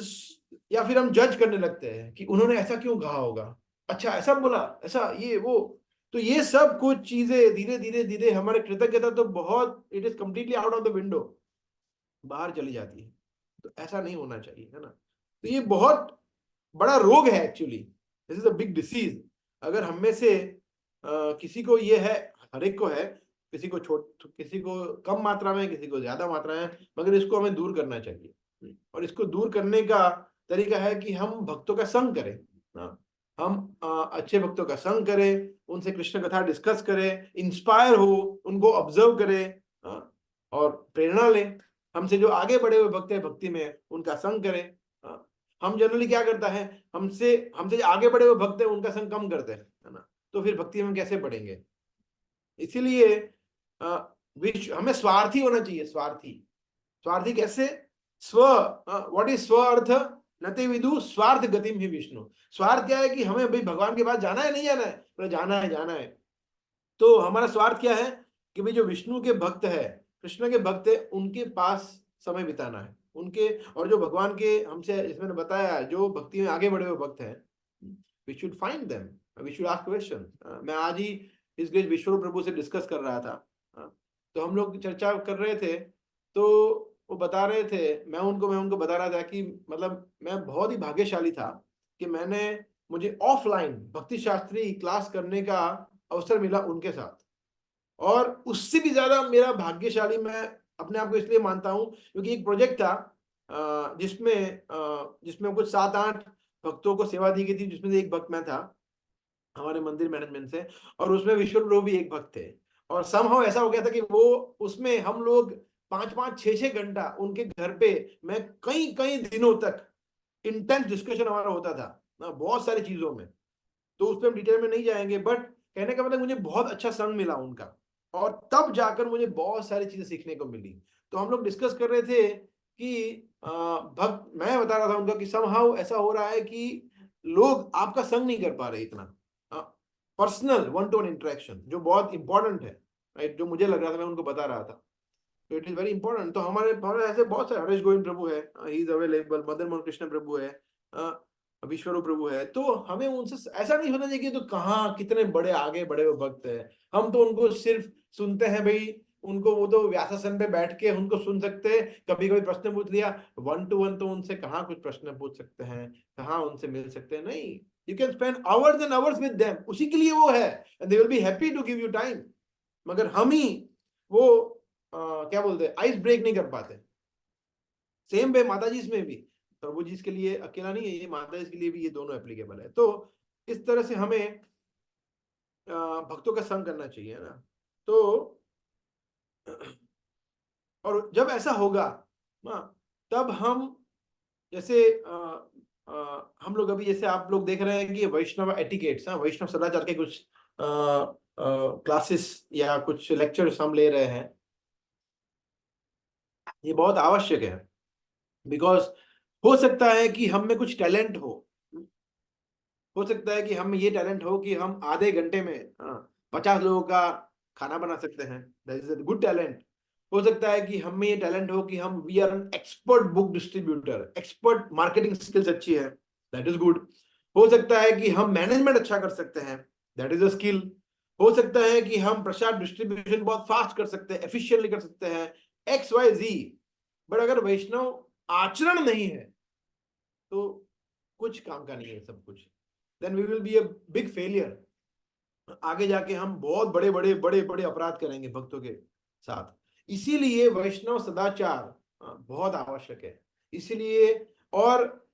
या फिर हम जज करने लगते हैं कि उन्होंने ऐसा क्यों कहा होगा, अच्छा ऐसा बोला, ऐसा ये वो। तो ये सब कुछ चीजें धीरे धीरे धीरे हमारे कृतज्ञता तो बहुत, it is completely out of the window, बाहर चली जाती है। तो ऐसा नहीं होना चाहिए है ना। तो ये बहुत बड़ा रोग है actually, this is a big disease. अगर हम में से किसी को ये है, हर एक को है, किसी को किसी को कम मात्रा में, किसी को ज्यादा मात्रा में, मगर इसको हमें दूर करना चाहिए। और इसको दूर करने का तरीका है कि हम भक्तों का संग करें, हम अच्छे भक्तों का संग करें, उनसे कृष्ण कथा डिस्कस करें, इंस्पायर हो, उनको ऑब्जर्व करें और प्रेरणा लें। हमसे जो आगे बढ़े हुए भक्त हैं भक्ति में, उनका संग करें। हम जनरली क्या करता है, हमसे हमसे जो आगे बढ़े हुए भक्त हैं उनका संग कम करते हैं है ना, तो फिर भक्ति में कैसे बढ़ेंगे। इसीलिए हमें स्वार्थी होना चाहिए, स्वार्थी। स्वार्थी कैसे, स्व, व्हाट इज स्व अर्थ, नते विदु स्वार्थ गतिम ही विष्णु। स्वार्थ क्या है कि हमें भाई भगवान के पास जाना है, नहीं जाना है, तो जाना है, जाना है। तो हमारा स्वार्थ क्या है कि भाई जो विष्णु के भक्त है, कृष्ण के भक्त है, उनके पास समय बिताना है उनके, और जो भगवान के, हमसे इसमें बताया, जो भक्ति में आगे बढ़े हुए भक्त हैं, we should find them, we should ask question. मैं आज ही इस ग्रेट विश्व प्रभु से डिस्कस कर रहा था, तो हम लोग चर्चा कर रहे थे, तो वो बता रहे थे, मैं उनको बता रहा था कि मतलब मैं बहुत ही भाग्यशाली था कि मुझे ऑफलाइन भक्ति शास्त्री क्लास करने का अवसर मिला उनके साथ। और उससे भी ज्यादा मेरा भाग्यशाली मैं अपने आप को इसलिए मानता हूं क्योंकि एक प्रोजेक्ट था जिसमें कुछ 7-8 भक्तों को सेवा दी गई थी, जिसमें से एक भक्त मैं था हमारे मंदिर मैनेजमेंट से, और उसमें विश्व प्रभु भी एक भक्त थे। और समहाउ ऐसा हो गया था कि वो, उसमें हम लोग 5-5, 6-6 घंटा उनके घर पे, मैं कई कई दिनों तक इंटेंस डिस्कशन हमारा होता था ना, बहुत सारी चीजों में। तो उस पर हम डिटेल में नहीं जाएंगे, बट कहने का मतलब मुझे बहुत अच्छा संग मिला उनका, और तब जाकर मुझे बहुत सारी चीजें सीखने को मिली। तो हम लोग डिस्कस कर रहे थे कि भक्त, मैं बता रहा था उनका कि समहाउ ऐसा हो रहा है कि लोग आपका संग नहीं कर पा रहे इतना personal one two one interaction, जो बहुत इंपॉर्टेंट है, राइट, जो मुझे लग रहा था, मैं उनको बता रहा था। तो इट इज वेरी इंपॉर्टेंट। तो हमारे ऐसे बहुत सारे, हरेश गोविंद प्रभु है, he is available, Madan Mohan Krishna Prabhu है, विश्वरूप प्रभु है। तो हमें उनसे ऐसा नहीं होना चाहिए कि तो कहाँ कितने बड़े आगे बड़े हुए भक्त हैं, हम तो उनको सिर्फ सुनते हैं भाई, उनको वो तो व्यासासन पे बैठ के उनको सुन सकते हैं, कभी कभी प्रश्न पूछ लिया, 1 to 1 तो उनसे कहाँ कुछ प्रश्न पूछ सकते हैं, कहाँ उनसे मिल सकते हैं, नहीं, you can spend hours and hours with them, उसी के लिए वो है, and they will be happy to give you time. मगर हम ही वो क्या बोलते हैं, आइस ब्रेक नहीं कर पाते। सेम वे माता जी में भी, प्रभु जी के लिए अकेला नहीं है ये, माता जी के लिए भी ये दोनों एप्लीकेबल है। तो इस तरह से हमें भक्तों का संग करना चाहिए, है ना। तो और जब ऐसा होगा ना, तब हम जैसे हम लोग अभी जैसे आप लोग देख रहे हैं कि वैष्णव एटिकेट्स, वैष्णव सदाचार के कुछ क्लासेस या कुछ लेक्चर्स हम ले रहे हैं, ये बहुत आवश्यक है। बिकॉज हो सकता है कि हम में कुछ टैलेंट हो सकता है कि हम में ये टैलेंट हो कि हम आधे घंटे में 50 लोगों का खाना बना सकते हैं, that is a good talent. हो सकता है कि हम में ये टैलेंट हो कि हम we are an expert book distributor, expert marketing skills अच्छी है, दैट इज गुड। हो सकता है कि हम मैनेजमेंट अच्छा कर सकते हैं, दैट इज अ स्किल। हो सकता है कि हम प्रसाद डिस्ट्रीब्यूशन बहुत फास्ट कर सकते हैं, एफिशिएंटली कर सकते हैं, XYZ। बट अगर वैष्णव आचरण नहीं है तो कुछ काम का नहीं है सब कुछ, then we will be a big failure. आगे जाके हम बहुत बड़े बड़े बड़े बड़े अपराध करेंगे भक्तों के साथ। इसीलिए वैष्णव सदाचार बहुत आवश्यक है। इसीलिए, और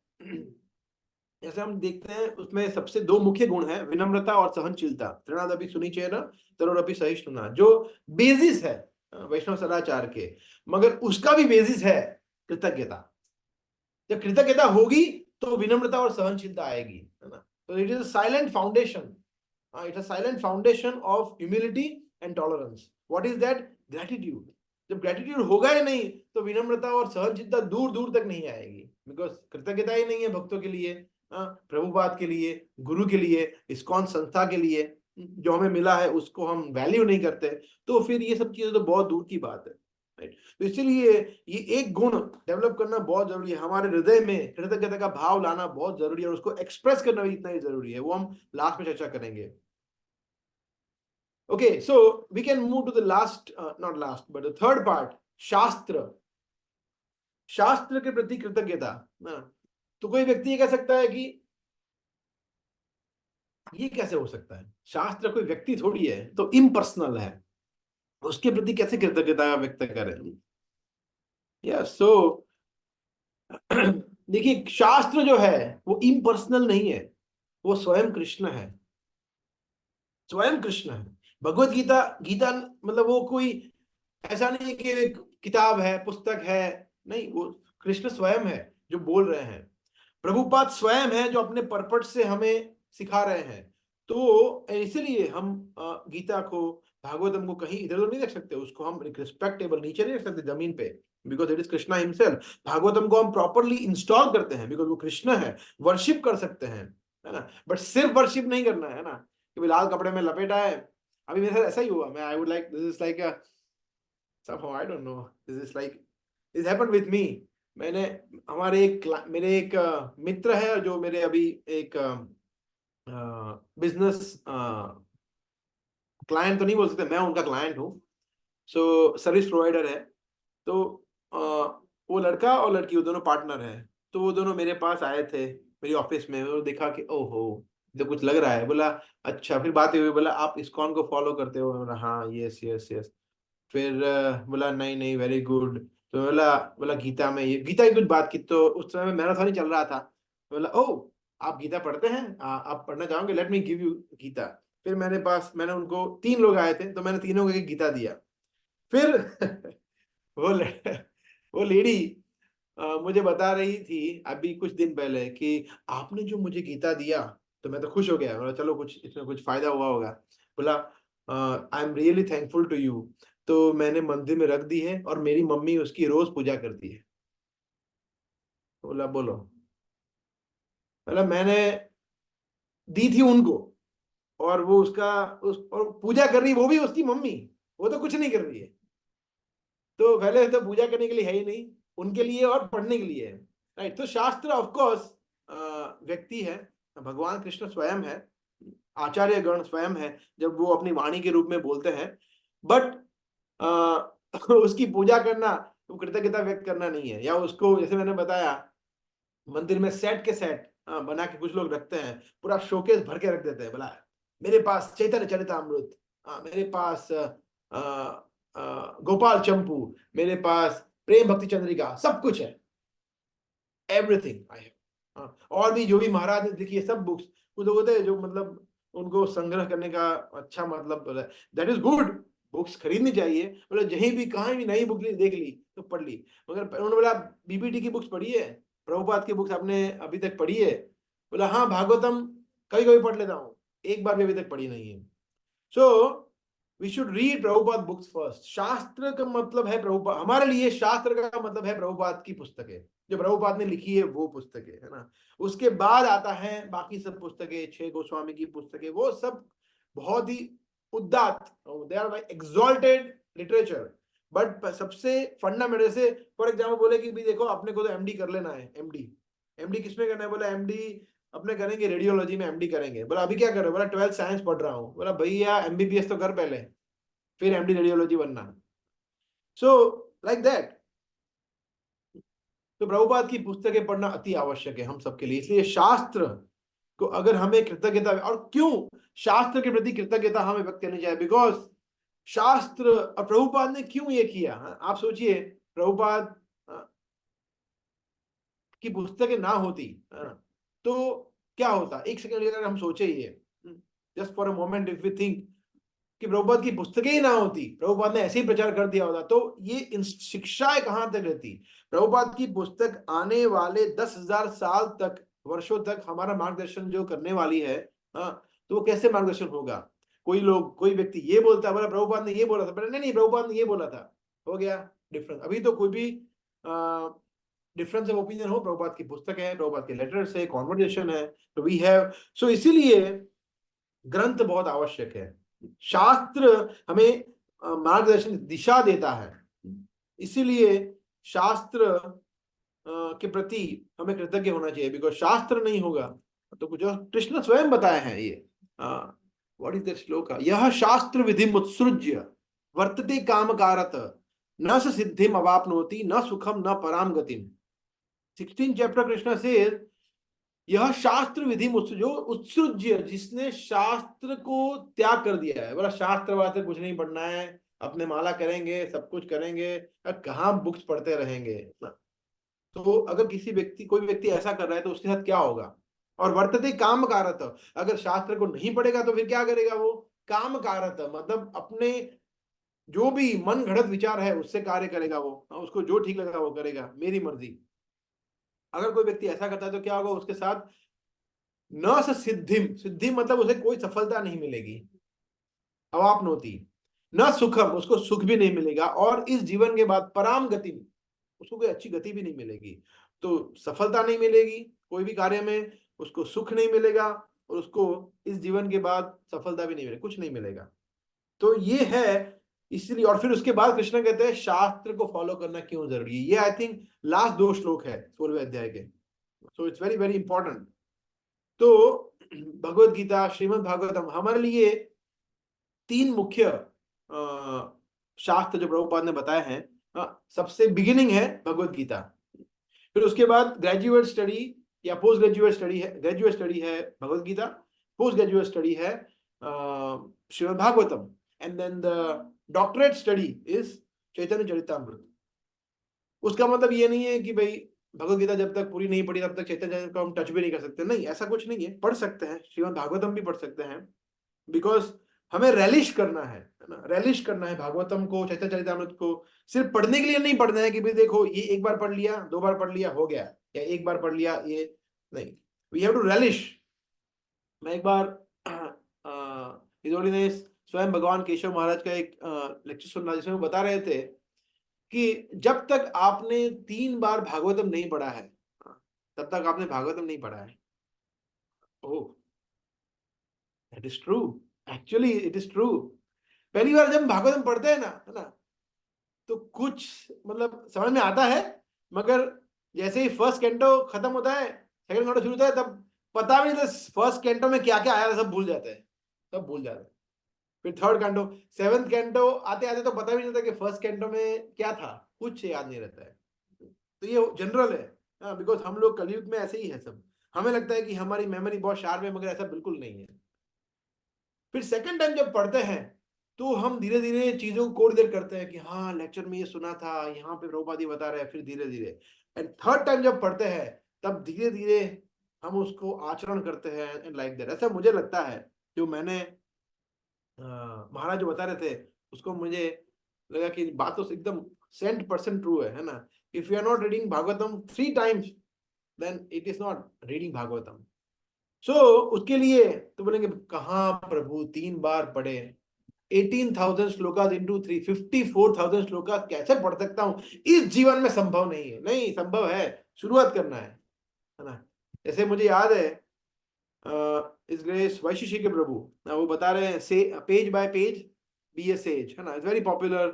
जैसे हम देखते हैं उसमें सबसे 2 मुख्य गुण है, विनम्रता और सहनशीलता। त्रिणादपि सुनिचेन तरोरपि सहिष्णुना, जो बेसिस है वैष्णव सदाचार के, मगर उसका भी बेसिस है कृतज्ञता। जब कृतज्ञता होगी तो विनम्रता और सहनशीलता आएगी, है ना। तो it is a silent foundation, it's a silent foundation of humility and tolerance. What is that? Gratitude. जब ग्रेटिट्यूड होगा ही नहीं तो विनम्रता और सहनशीलता दूर दूर तक नहीं आएगी, बिकॉज कृतज्ञता ही नहीं है भक्तों के लिए, प्रभुपाद के लिए, गुरु के लिए, इस्कॉन संस्था के लिए, जो हमें मिला है उसको हम वैल्यू नहीं करते, तो फिर ये सब चीजें तो बहुत दूर की बात है, राइट। तो इसीलिए ये एक गुण डेवलप करना बहुत जरूरी है, हमारे हृदय में कृतज्ञता का भाव लाना बहुत जरूरी है, और उसको एक्सप्रेस करना भी इतना ही जरूरी है। वो हम लास्ट में चर्चा करेंगे। Okay, so we can move to the last, not last, but the third part, शास्त्र। शास्त्र के प्रति कृतज्ञता ना। तो कोई व्यक्ति ये कह सकता है कि ये कैसे हो सकता है, शास्त्र कोई व्यक्ति थोड़ी है, तो इम्पर्सनल है, उसके प्रति कैसे कृतज्ञता व्यक्त करें। यस, सो देखिए, शास्त्र जो है वो इम्पर्सनल नहीं है, वो स्वयं कृष्ण है, स्वयं कृष्ण है। भगवत गीता, गीता मतलब वो कोई ऐसा नहीं है कि एक किताब है, पुस्तक है, नहीं, वो कृष्ण स्वयं है जो बोल रहे हैं। प्रभुपाद स्वयं है जो अपने परपट से हमें सिखा रहे हैं। तो इसलिए हम गीता को, भागवतम को कहीं इधर उधर नहीं रख सकते, उसको हम रिस्पेक्टेबल नीचे नहीं रख सकते जमीन पे, because it is Krishna himself. Bhagavatam को हम प्रॉपरली इंस्टॉल करते हैं बिकॉज वो कृष्ण है, वर्शिप कर सकते हैं, है ना। बट सिर्फ वर्शिप नहीं करना है ना, कि लाल कपड़े में लपेटा है। अभी मेरे साथ ऐसा ही हुआ, मैं I would like, this is like somehow I don't know, this is like, this happened with me। मैंने, हमारे मेरे एक मित्र है जो मेरे अभी एक बिजनेस क्लाइंट तो नहीं बोल सकते, मैं उनका क्लाइंट हूँ, सो सर्विस प्रोवाइडर है। तो वो लड़का और लड़की, वो दोनों पार्टनर है। तो वो दोनों मेरे पास आए थे मेरी ऑफिस में, और देखा कि ओहो तो कुछ लग रहा है। बोला अच्छा, फिर बात हुई, बोला आप इस्कॉन को फॉलो करते हो? बोला हाँ, यस यस यस। फिर बोला नहीं नहीं, वेरी गुड। तो बोला बोला गीता में, ये गीता की कुछ बात की, तो उस समय मैराथन ही चल रहा था। बोला ओ, आप गीता पढ़ते हैं, आप पढ़ना चाहोगे, let me give you Gita. फिर मैंने उनको 3 लोग आए थे, तो मैंने तीनों को एक गीता दिया। फिर वो वो लेडी मुझे बता रही थी अभी कुछ दिन पहले कि आपने जो मुझे गीता दिया, तो मैं तो खुश हो गया, बोला चलो कुछ इसमें कुछ फायदा हुआ होगा। बोला I am really thankful to you. तो मैंने मंदिर में रख दी है और मेरी मम्मी उसकी रोज पूजा करती है। बोला बोलो। बोला मैंने दी थी उनको, और वो उसका और पूजा कर रही, वो भी उसकी मम्मी, वो तो कुछ नहीं कर रही है। तो पहले तो पूजा करने के लिए है ही नहीं, उनके लिए और पढ़ने के लिए है, राइट। तो शास्त्र ऑफ कोर्स व्यक्ति है, भगवान कृष्ण स्वयं है, आचार्य गण स्वयं है जब वो अपनी वाणी के रूप में बोलते हैं। बट उसकी पूजा करना वो कृतज्ञता व्यक्त करना नहीं है। या उसको जैसे मैंने बताया मंदिर में सेट के सेट बना के कुछ लोग रखते हैं, पूरा शोकेस भर के रख देते हैं, बोला मेरे पास चैतन्य चरितामृत, मेरे पास गोपाल चंपू, मेरे पास प्रेम भक्ति चंद्रिका, सब कुछ है, एवरीथिंग आई हैव। और भी जो भी महाराज ने लिखी है सब बुक्स, कुछ लोग होते हैं जो मतलब उनको संग्रह करने का अच्छा मतलब, दैट इज गुड, बुक्स खरीदनी चाहिए, मतलब जहीं भी कहीं भी नई बुक देख ली तो पढ़ ली। मगर उन्होंने बोला बीपीटी की बुक्स पढ़ी है, प्रभुपाद की बुक्स आपने अभी तक पढ़ी है? बोला हाँ भागवतम कभी कभी पढ़ लेता हूँ, एक बार भी अभी तक पढ़ी नहीं है। So we should read Prabhupada books first. शास्त्र का मतलब है प्रभुपाद, हमारे लिए शास्त्र का मतलब है प्रभुपाद की पुस्तकें, जो प्रभुपाद ने लिखी है वो पुस्तकें, है ना। उसके बाद आता है बाकी सब पुस्तकें, 6 गोस्वामी की पुस्तकें, वो सब बहुत ही उदात्त, they are like exalted literature. But सबसे फंडामेंटल से फॉर एग्जाम्पल बोले कि भी देखो अपने को तो एमडी कर लेना है, एमडी एमडी किसमें करना है? बोला एमडी अपने करेंगे रेडियोलॉजी में, एमडी करेंगे। बोला अभी क्या कर रहे हो? बोला 12th साइंस पढ़ रहा हूँ। बोला भैया एमबीबीएस तो कर पहले, फिर एमडी रेडियोलॉजी बनना। सो लाइक दैट, तो प्रभुपाद की पुस्तकें पढ़ना अति आवश्यक है हम सबके लिए। इसलिए शास्त्र को अगर हमें कृतज्ञता, और क्यों शास्त्र के प्रति कृतज्ञता हमें व्यक्त करनी चाहिए? बिकॉज शास्त्र, और प्रभुपाद ने क्यों ये किया? आप सोचिए, प्रभुपाद की पुस्तकें ना होती तो क्या होता? एक सेकंड अगर हम सोचे ये, just for a moment if we think कि प्रभुपाद की पुस्तकें ही ना होती, प्रभुपाद ने ऐसे ही प्रचार कर दिया होता, तो ये शिक्षाएं कहां तक रहती? प्रभुपाद की पुस्तक आने वाले 10,000 साल तक, वर्षों तक हमारा मार्गदर्शन जो करने वाली है, तो वो कैसे मार्गदर्शन होगा? कोई लोग, कोई व्यक्ति ये बोलता है बोला प्रभुपाद ने ये बोला था, बोला नहीं प्रभुपाद ने ये बोला था, हो गया डिफरेंस। अभी तो कोई भी डिफरेंस ऑफ ओपिनियन हो, प्रभुपाद की पुस्तक है, प्रभुपाद के लेटर्स है, कॉन्वर्सेशन है, तो वी हैव। सो इसीलिए ग्रंथ बहुत आवश्यक है। शास्त्र हमें मार्गदर्शन, दिशा देता है, इसीलिए शास्त्र के प्रति हमें कृतज्ञ होना चाहिए। बिकॉज शास्त्र नहीं होगा तो कुछ, कृष्ण स्वयं बताया है ये, व्हाट इज द श्लोक? यह शास्त्र विधि मुत्सृज्य वर्तते कामकारत न स सिद्धिम अवाप्नोति न सुखम न पराम गतिम। 16 चैप्टर कृष्ण से यह शास्त्र विधि जो उत्सृज्य, जिसने शास्त्र को त्याग कर दिया है, बोला शास्त्र वास्त्र कुछ नहीं पढ़ना है, अपने माला करेंगे, सब कुछ करेंगे, कहाँ बुक्स पढ़ते रहेंगे ना। तो अगर किसी व्यक्ति, कोई व्यक्ति ऐसा कर रहा है तो उसके साथ क्या होगा? और वर्तते काम कारत, अगर शास्त्र को नहीं पढ़ेगा तो फिर क्या करेगा? वो काम कारत मतलब अपने जो भी मन घड़त विचार है उससे कार्य करेगा, वो उसको जो ठीक लगेगा वो करेगा, मेरी मर्जी। अगर कोई व्यक्ति ऐसा करता है तो क्या होगा उसके साथ? न स सिद्धिम, सिद्धि मतलब उसे कोई सफलता नहीं मिलेगी, अवाप्नोति न सुखम, उसको सुख भी नहीं मिलेगा, और इस जीवन के बाद पराम गति, उसको कोई अच्छी गति भी नहीं मिलेगी। तो सफलता नहीं मिलेगी कोई भी कार्य में, उसको सुख नहीं मिलेगा, और उसको इस जीवन के बाद सफलता भी नहीं मिलेगी, कुछ नहीं मिलेगा। तो ये है इसलिए। और फिर उसके बाद कृष्ण कहते हैं शास्त्र को फॉलो करना क्यों जरूरी है। ये आई थिंक लास्ट 2 श्लोक है 16वें अध्याय के। So it's very very important. तो भगवत गीता, श्रीमद् भागवतम हमारे लिए 3 मुख्य शास्त्र जो प्रभुपाद ने बताए हैं। सबसे बिगिनिंग है भगवत गीता, फिर उसके बाद ग्रेजुएट स्टडी या पोस्ट ग्रेजुएट स्टडी है, ग्रेजुएट स्टडी है Bhagavad Gita, post graduate study है Shrimad Bhagavatam, and then the doctorate study is Chaitanya Charitamrita. उसका मतलब ये नहीं है कि भाई भगवत गीता जब तक पूरी नहीं पढ़ी तब तक चैतन्य चरितामृत को हम टच भी नहीं कर सकते, नहीं, ऐसा कुछ नहीं है। पढ़ सकते हैं, श्रीमद् भागवतम भी पढ़ सकते हैं, बिकॉज हमें रेलिश करना है ना, रेलिश करना है भागवतम को, चैतन्य चरितामृत को। सिर्फ पढ़ने के लिए नहीं पढ़ना है कि भाई देखो ये एक बार पढ़ लिया, 2 बार पढ़ लिया हो गया, या एक बार पढ़ लिया, ये नहीं, वी हैव टू रेलिश। मैं एक बार स्वयं भगवान केशव महाराज का एक लेक्चर सुन रहा, जिसमें वो बता रहे थे कि जब तक आपने 3 बार भागवतम नहीं पढ़ा है तब तक आपने भागवतम नहीं पढ़ा है। Oh, that is true, actually it is true. पहली बार जब भागवतम पढ़ते हैं ना, है ना, तो कुछ मतलब समझ में आता है, मगर जैसे ही फर्स्ट कैंटो खत्म होता है, सेकंड कैंटो शुरू होता है, तब पता भी नहीं था फर्स्ट कैंटो में क्या क्या आया था, सब भूल जाते हैं, सब भूल जाते हैं। फिर थर्ड कैंटो, सेवंथ कैंटो आते आते तो पता भी नहीं चलता कि फर्स्ट कैंटो में क्या था, कुछ याद नहीं रहता है। तो ये जनरल है, बिकॉज हम लोग कलयुग में ऐसे ही है सब। हमें लगता है कि हमारी मेमोरी बहुत शार्प है, मगर ऐसा बिल्कुल नहीं है। फिर सेकंड टाइम जब पढ़ते हैं तो हम धीरे धीरे चीजों को कोडिलेट करते हैं कि हाँ लेक्चर में ये सुना था, यहाँ पे प्रभुपाद जी बता रहे हैं, फिर धीरे धीरे। एंड थर्ड टाइम जब पढ़ते हैं तब धीरे धीरे हम उसको आचरण करते हैं, एंड लाइक दैट। ऐसा मुझे लगता है, जो मैंने महाराज जो बता रहे थे उसको मुझे लगा कि बात तो एकदम 100% ट्रू है ना। If you are not reading Bhagavatam 3 times then it is not reading Bhagavatam. So उसके लिए तो बोलेंगे कहाँ प्रभु 3 बार पढ़े, 18,000 श्लोकास इंटू 3, 54,000 श्लोकास कैसे पढ़ सकता हूँ, इस जीवन में संभव नहीं है। नहीं, संभव है, शुरुआत करना है ना। जैसे मुझे याद है इस ग्रेस वैशिष्य के प्रभु वो बता रहे हैं, से page by page be a sage, है ना। It's very popular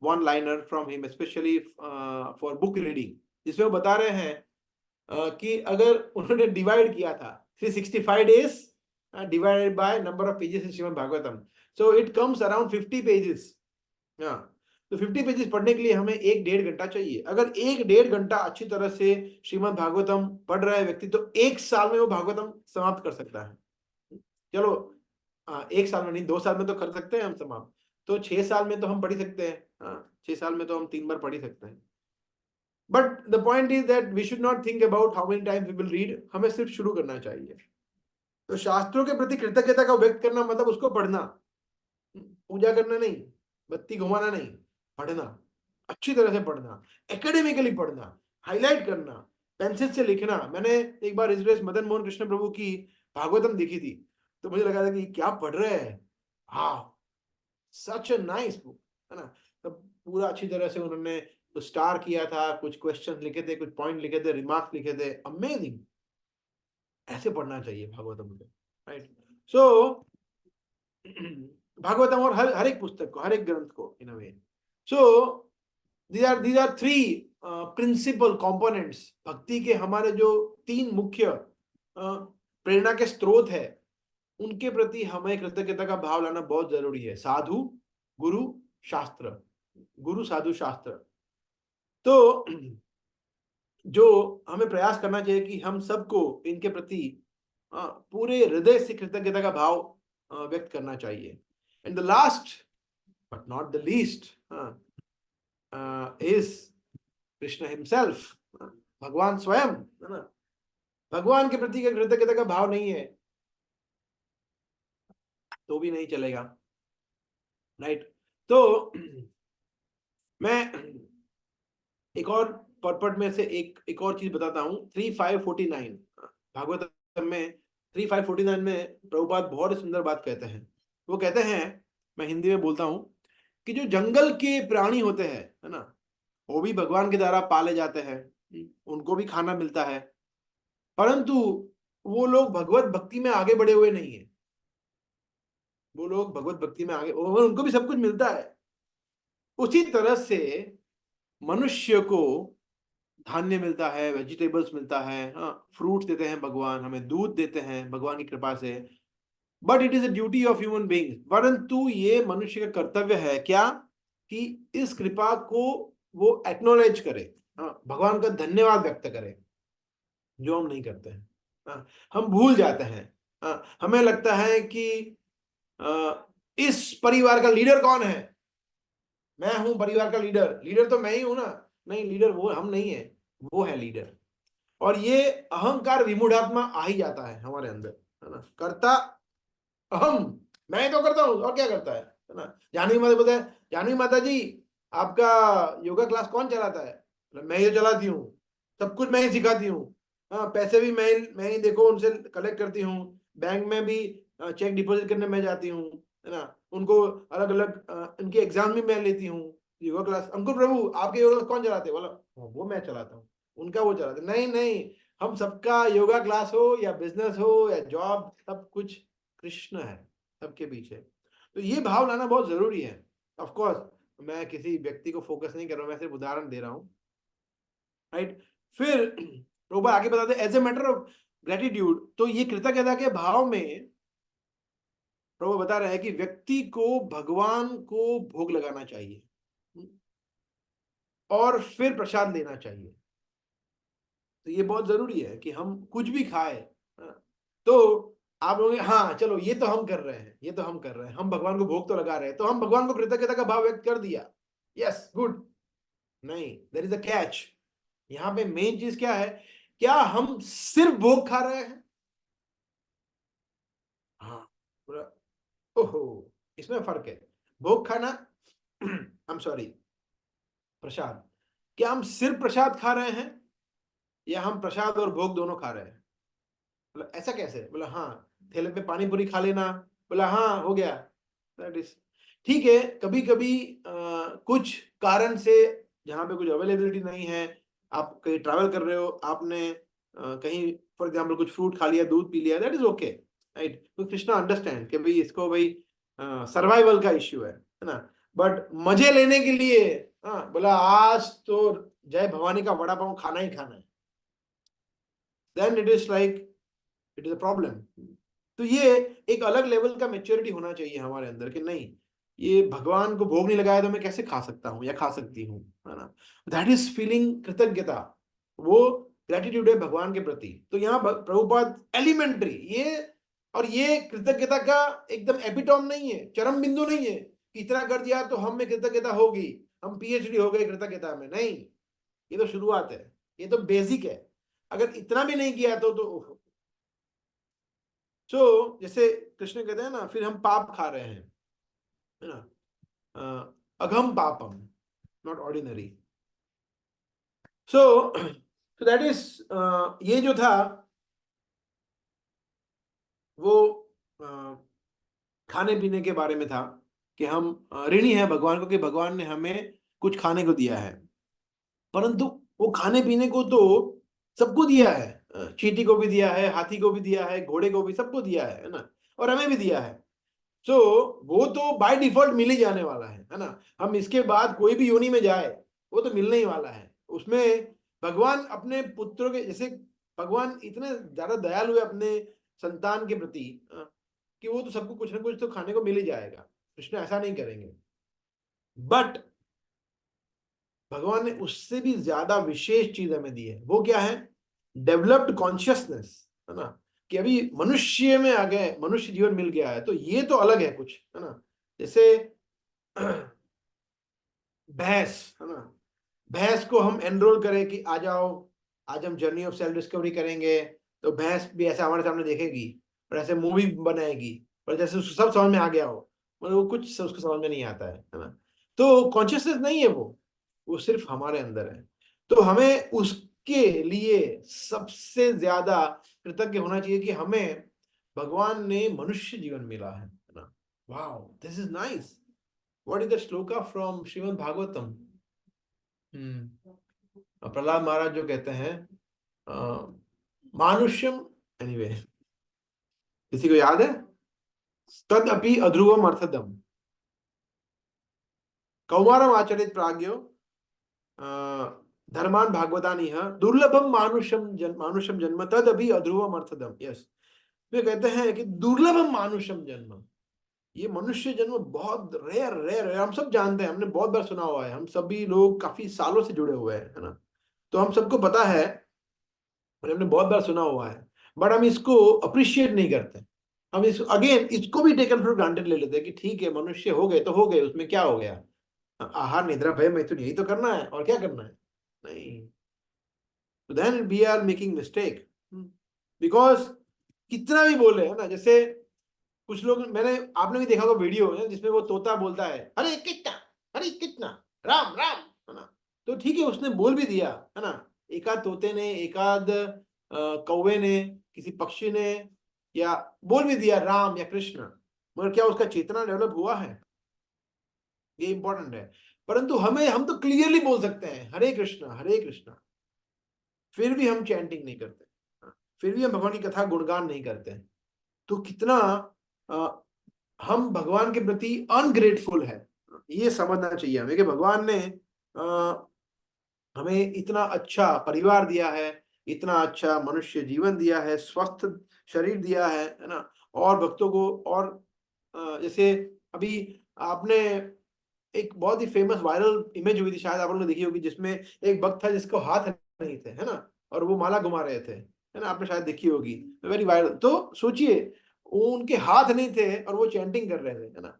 one liner from him, especially for book reading, जिसमें वो बता रहे हैं कि अगर उन्होंने डिवाइड किया था 365 days divided by number of pages in Shrimad Bhagavatam, so it comes around 50 pages. हाँ, तो 50 पेजेस पढ़ने के लिए हमें 1-1.5 घंटा चाहिए। अगर 1-1.5 घंटा अच्छी तरह से श्रीमद् भागवतम पढ़ रहा है व्यक्ति, तो 1 साल में वो भागवतम समाप्त कर सकता है। चलो 1 साल में नहीं, 2 साल में तो कर सकते हैं हम समाप्त, तो 6 साल में तो हम पढ़ ही सकते हैं। हाँ, 6 साल में तो हम 3 बार पढ़ ही सकते हैं। But the point is that we should not think about how many times we will read, हमें सिर्फ शुरू करना चाहिए। तो शास्त्रों के प्रति कृतज्ञता का व्यक्त करना मतलब उसको पढ़ना, पूजा करना नहीं, बत्ती घुमाना नहीं, पढ़ना, अच्छी तरह से पढ़ना, एकेडमिकली पढ़ना, हाईलाइट करना, पेंसिल से लिखना। मैंने एक बार इस मदन मोहन कृष्ण प्रभु की भागवतम देखी थी, तो मुझे लगा था कि क्या पढ़ रहे हैं, हाँ सच अ नाइस बुक, है ना। तो पूरा अच्छी तरह से उन्होंने तो स्टार किया था, कुछ क्वेश्चन लिखे थे, कुछ पॉइंट लिखे थे, रिमार्क्स लिखे थे, अमेजिंग। ऐसे पढ़ना चाहिए भागवतम को, राइट। सो भागवतम और हर एक पुस्तक को, हर एक ग्रंथ को इन अ वे। सो these are 3 प्रिंसिपल कंपोनेंट्स। भक्ति के हमारे जो 3 मुख्य प्रेरणा के स्रोत है, उनके प्रति हमें कृतज्ञता का भाव लाना बहुत जरूरी है। साधु, गुरु, शास्त्र, गुरु, साधु, शास्त्र। तो जो हमें प्रयास करना चाहिए कि हम सबको इनके प्रति पूरे हृदय से कृतज्ञता का भाव व्यक्त करना चाहिए। And the last but not the least is Krishna himself, भगवान स्वयं, है ना। भगवान के प्रति कृतज्ञता का भाव नहीं है तो भी नहीं चलेगा, राइट। तो मैं एक और पर्पट में से एक और चीज बताता हूं। 3:549 भागवत में 3:549 में प्रभुपाद बहुत सुंदर बात कहते हैं। वो कहते हैं, मैं हिंदी में बोलता हूं, कि जो जंगल के प्राणी होते हैं, है ना, वो भी भगवान के द्वारा पाले जाते हैं, उनको भी खाना मिलता है, परंतु वो लोग भगवत भक्ति में आगे बढ़े हुए नहीं है। वो लोग भगवत भक्ति में आगे, उनको भी सब कुछ मिलता है। उसी तरह से मनुष्य को धान्य मिलता है, वेजिटेबल्स मिलता है, हाँ, फ्रूट्स देते हैं भगवान, हमें दूध देते हैं भगवान की कृपा से। But it is a duty of human being, परंतु ये मनुष्य का कर्तव्य है क्या, कि इस कृपा को वो एक्नॉलेज करे, हाँ, भगवान का धन्यवाद व्यक्त करे, जो हम नहीं करते हैं। हाँ, हम भूल जाते हैं। हाँ, हमें लगता है कि इस परिवार का लीडर कौन है, मैं हूं परिवार का लीडर, लीडर तो मैं ही हूं ना। नहीं, लीडर वो हम नहीं है, वो है लीडर। और ये अहंकार विमूढ़ात्मा आ ही जाता है हमारे अंदर, है ना। करता अहम, मैं ही तो करता हूँ, और क्या करता है ना। जानवी माता बोलते हैं, जानवी माता जी आपका योगा क्लास कौन चलाता है, मैं ही चलाती हूँ, सब कुछ मैं ही सिखाती हूँ, हाँ, पैसे भी मैं ही देखो उनसे कलेक्ट करती हूँ, बैंक में भी चेक डिपॉजिट करने मैं जाती हूँ, है ना। उनको अलग अलग उनके एग्जाम भी मैं लेती हूँ। योगा क्लास, अंकुर प्रभु आपके योगा क्लास कौन चलाते, बोला वो मैं चलाता हूँ, उनका वो चलाते। नहीं नहीं, हम सबका योगा क्लास हो या बिजनेस हो या जॉब, सब कुछ कृष्ण है सबके पीछे। तो ये भाव लाना बहुत जरूरी है। ऑफ कोर्स मैं किसी व्यक्ति को फोकस नहीं कर रहा हूं, मैं सिर्फ उदाहरण दे रहा हूं, राइट। फिर प्रभुपाद आगे बताते as a matter of gratitude, तो ये कृतज्ञता के भाव में प्रभु बता रहे हैं कि व्यक्ति को भगवान को भोग लगाना चाहिए और फिर प्रसाद लेना चाहिए। तो ये बहुत जरूरी है कि हम कुछ भी खाए। तो आप लोग हाँ चलो ये तो हम कर रहे हैं, ये तो हम कर रहे हैं, हम भगवान को भोग तो लगा रहे हैं, तो हम भगवान को कृतज्ञता का भाव व्यक्त कर दिया, यस गुड। नहीं, देयर इज अ कैच। यहाँ पे मेन चीज क्या है, क्या हम सिर्फ भोग खा रहे हैं? हाँ, ओहो, इसमें फर्क है। भोग खाना आई एम सॉरी, प्रसाद, क्या हम सिर्फ प्रसाद खा रहे हैं या हम प्रसाद और भोग दोनों खा रहे हैं? बोला ऐसा कैसे? बोला हाँ, थैले पे पानी पूरी खा लेना। बोला हाँ हो गया, दैट इज ठीक है। कभी कभी कुछ कारण से जहाँ पे कुछ अवेलेबिलिटी नहीं है, आप कहीं ट्रैवल कर रहे हो, आपने कहीं फॉर एग्जांपल कुछ फ्रूट खा लिया, दूध पी लिया, दैट इज ओके, राइट। तो कृष्णा अंडरस्टैंड कि भाई इसको भाई सर्वाइवल का इश्यू है ना। बट मजे लेने के लिए हाँ, बोला आज तो जय भवानी का वड़ा पाव खाना ही खाना है, then it is like it is a problem. तो ये एक अलग लेवल का मेच्योरिटी होना चाहिए हमारे अंदर कि नहीं, ये भगवान को भोग नहीं लगाया तो मैं कैसे खा सकता हूँ या खा सकती हूँ, है ना। दैट इज फीलिंग कृतज्ञता, वो ग्रेटिट्यूड है भगवान के प्रति। तो यहाँ प्रभुपाद एलिमेंट्री ये, और ये कृतज्ञता का एकदम एपिटोम नहीं है, चरम बिंदु नहीं है कि इतना कर दिया तो हम में कृतज्ञता होगी, हम पीएचडी हो गए कृतज्ञता में, नहीं। ये तो शुरुआत है, ये तो बेसिक है। अगर इतना भी नहीं किया तो जैसे कृष्ण कहते हैं ना, फिर हम पाप खा रहे हैं, है ना, अघम पापम, not ordinary. So that is, ये जो था वो खाने पीने के बारे में था कि हम ऋणी हैं भगवान को, कि भगवान ने हमें कुछ खाने को दिया है, परंतु वो खाने पीने को तो सबको दिया है, चींटी को भी दिया है, हाथी को भी दिया है, घोड़े को भी, सबको दिया है ना, और हमें भी दिया है। सो वो तो बाय डिफॉल्ट मिल ही जाने वाला है ना। हम इसके बाद कोई भी योनि में जाए वो तो मिलने ही वाला है। उसमें भगवान अपने पुत्रों के, जैसे भगवान इतने ज्यादा दयालु है अपने संतान के प्रति कि वो तो सबको कुछ ना कुछ तो खाने को मिल ही जाएगा, कृष्ण ऐसा नहीं करेंगे। बट भगवान ने उससे भी ज्यादा विशेष चीज हमें दी है, वो क्या है? डेवलप्ड कॉन्शियसनेस, है ना, कि अभी मनुष्य में आ गए, मनुष्य जीवन मिल गया है, तो ये तो अलग है कुछ, है ना। जैसे भैंस, है ना, भैंस को हम एनरोल करें कि आ जाओ, आज हम जर्नी ऑफ सेल्फ डिस्कवरी करेंगे, तो भैंस भी ऐसा हमारे सामने देखेगी और ऐसे मूवी बनाएगी, और जैसे उसको सब समझ में आ गया हो, मतलब वो कुछ उसको समझ में नहीं आता है ना। तो कॉन्शियसनेस नहीं है वो सिर्फ हमारे अंदर है। तो हमें उसके लिए सबसे ज्यादा कृतज्ञ होना चाहिए कि हमें भगवान ने मनुष्य जीवन मिला है ना। Wow, this is nice. What is the shloka from Shrimad Bhagavatam? Prahlad Maharaj जो कहते हैं मानुष्यम, एनीवे, किसी को याद है? तदपि अध्रुवम अर्थदम कौमारम आचरित प्राज्ञो धर्मान भागवतानि दुर्लभम मानुषम जन्म तदपि अध्रुवम अर्थदम। यस, वे कहते हैं कि दुर्लभम मानुषम जन्म, ये मनुष्य जन्म बहुत रेयर रेयर है। हम सब जानते हैं, हमने बहुत बार सुना हुआ है, हम सभी लोग काफी सालों से जुड़े हुए हैं, है ना। तो हम सबको पता है और हमने बहुत बार सुना हुआ है, बट हम इसको अप्रिशिएट नहीं करते। हम इस अगेन इसको भी टेकन फॉर ग्रांटेड ले लेते हैं कि ठीक है, मनुष्य हो गए तो हो गए, उसमें क्या हो गया, आहार निद्रा भय मैथुन यही तो करना है, और क्या करना है? नहीं। तो then we are making mistake, because कितना भी बोले, है ना, जैसे कुछ लोग, मैंने, आपने भी देखा होगा वीडियो है जिसमें वो तोता बोलता है अरे कितना, अरे कितना, राम राम, है ना। तो ठीक है, उसने बोल भी दिया, है ना, एकाध तोते ने, एकाध कौवे ने, किसी पक्षी ने, या बोल भी दिया राम या कृष्ण, मगर क्या उसका चेतना डेवलप हुआ है? ये इंपॉर्टेंट है। परंतु हम तो क्लियरली बोल सकते हैं हरे कृष्णा हरे कृष्णा, फिर भी हम चैंटिंग नहीं करते, फिर भी हम भगवान की कथा गुणगान नहीं करते। तो कितना हम भगवान के प्रति अनग्रेटफुल है, ये समझना चाहिए हमें कि भगवान ने हमें इतना अच्छा परिवार दिया है, इतना अच्छा मनुष्य जीवन दिया है, स्वस्थ शरीर दिया है ना, और भक्तों को और जैसे अभी आपने एक बहुत ही फेमस वायरल इमेज हुई थी, शायद आप लोगों ने देखी होगी, जिसमें एक भक्त था जिसको हाथ नहीं थे, है ना, और वो माला घुमा रहे थे, है ना, आपने शायद देखी होगी, वेरी वायरल। तो सोचिए, उनके हाथ नहीं थे और वो चैंटिंग कर रहे थे, है ना,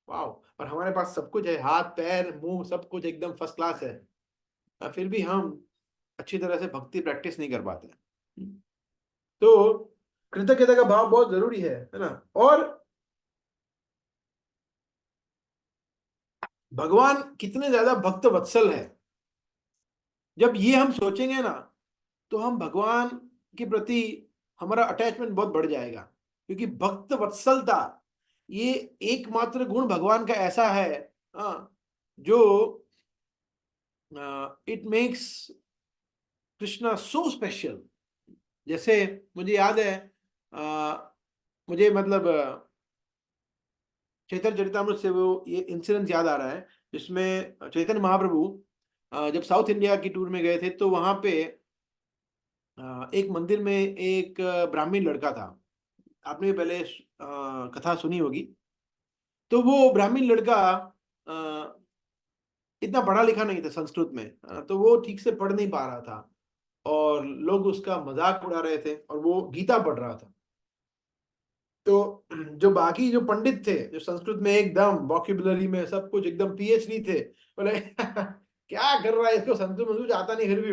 वाओ। और हमारे पास सब कुछ है, हाथ पैर मुंह सब कुछ एकदम फर्स्ट क्लास है, फिर भी हम अच्छी तरह से भक्ति प्रैक्टिस नहीं कर पाते। तो कृतज्ञता का भाव बहुत जरूरी है ना। और भगवान कितने ज्यादा भक्त वत्सल है, जब ये हम सोचेंगे ना, तो हम भगवान के प्रति हमारा अटैचमेंट बहुत बढ़ जाएगा, क्योंकि भक्त वत्सलता ये एकमात्र गुण भगवान का ऐसा है, जो it makes Krishna so special. जैसे मुझे याद है, मुझे मतलब चैतन्य चरितामृत से वो ये इंसिडेंट याद आ रहा है, जिसमें चैतन्य महाप्रभु जब साउथ इंडिया की टूर में गए थे, तो वहां पे एक मंदिर में एक ब्राह्मण लड़का था। आपने भी पहले कथा सुनी होगी। तो वो ब्राह्मण लड़का इतना पढ़ा लिखा नहीं था संस्कृत में, तो वो ठीक से पढ़ नहीं पा रहा था, और लोग उसका मजाक उड़ा रहे थे, और वो गीता पढ़ रहा था। तो जो बाकी जो पंडित थे, जो संस्कृत में एकदम वॉक्यूबुलरी में सब कुछ एकदम पीएचडी थे, बोले क्या कर रहा है, इसको संस्कृत में कुछ आता नहीं, फिर भी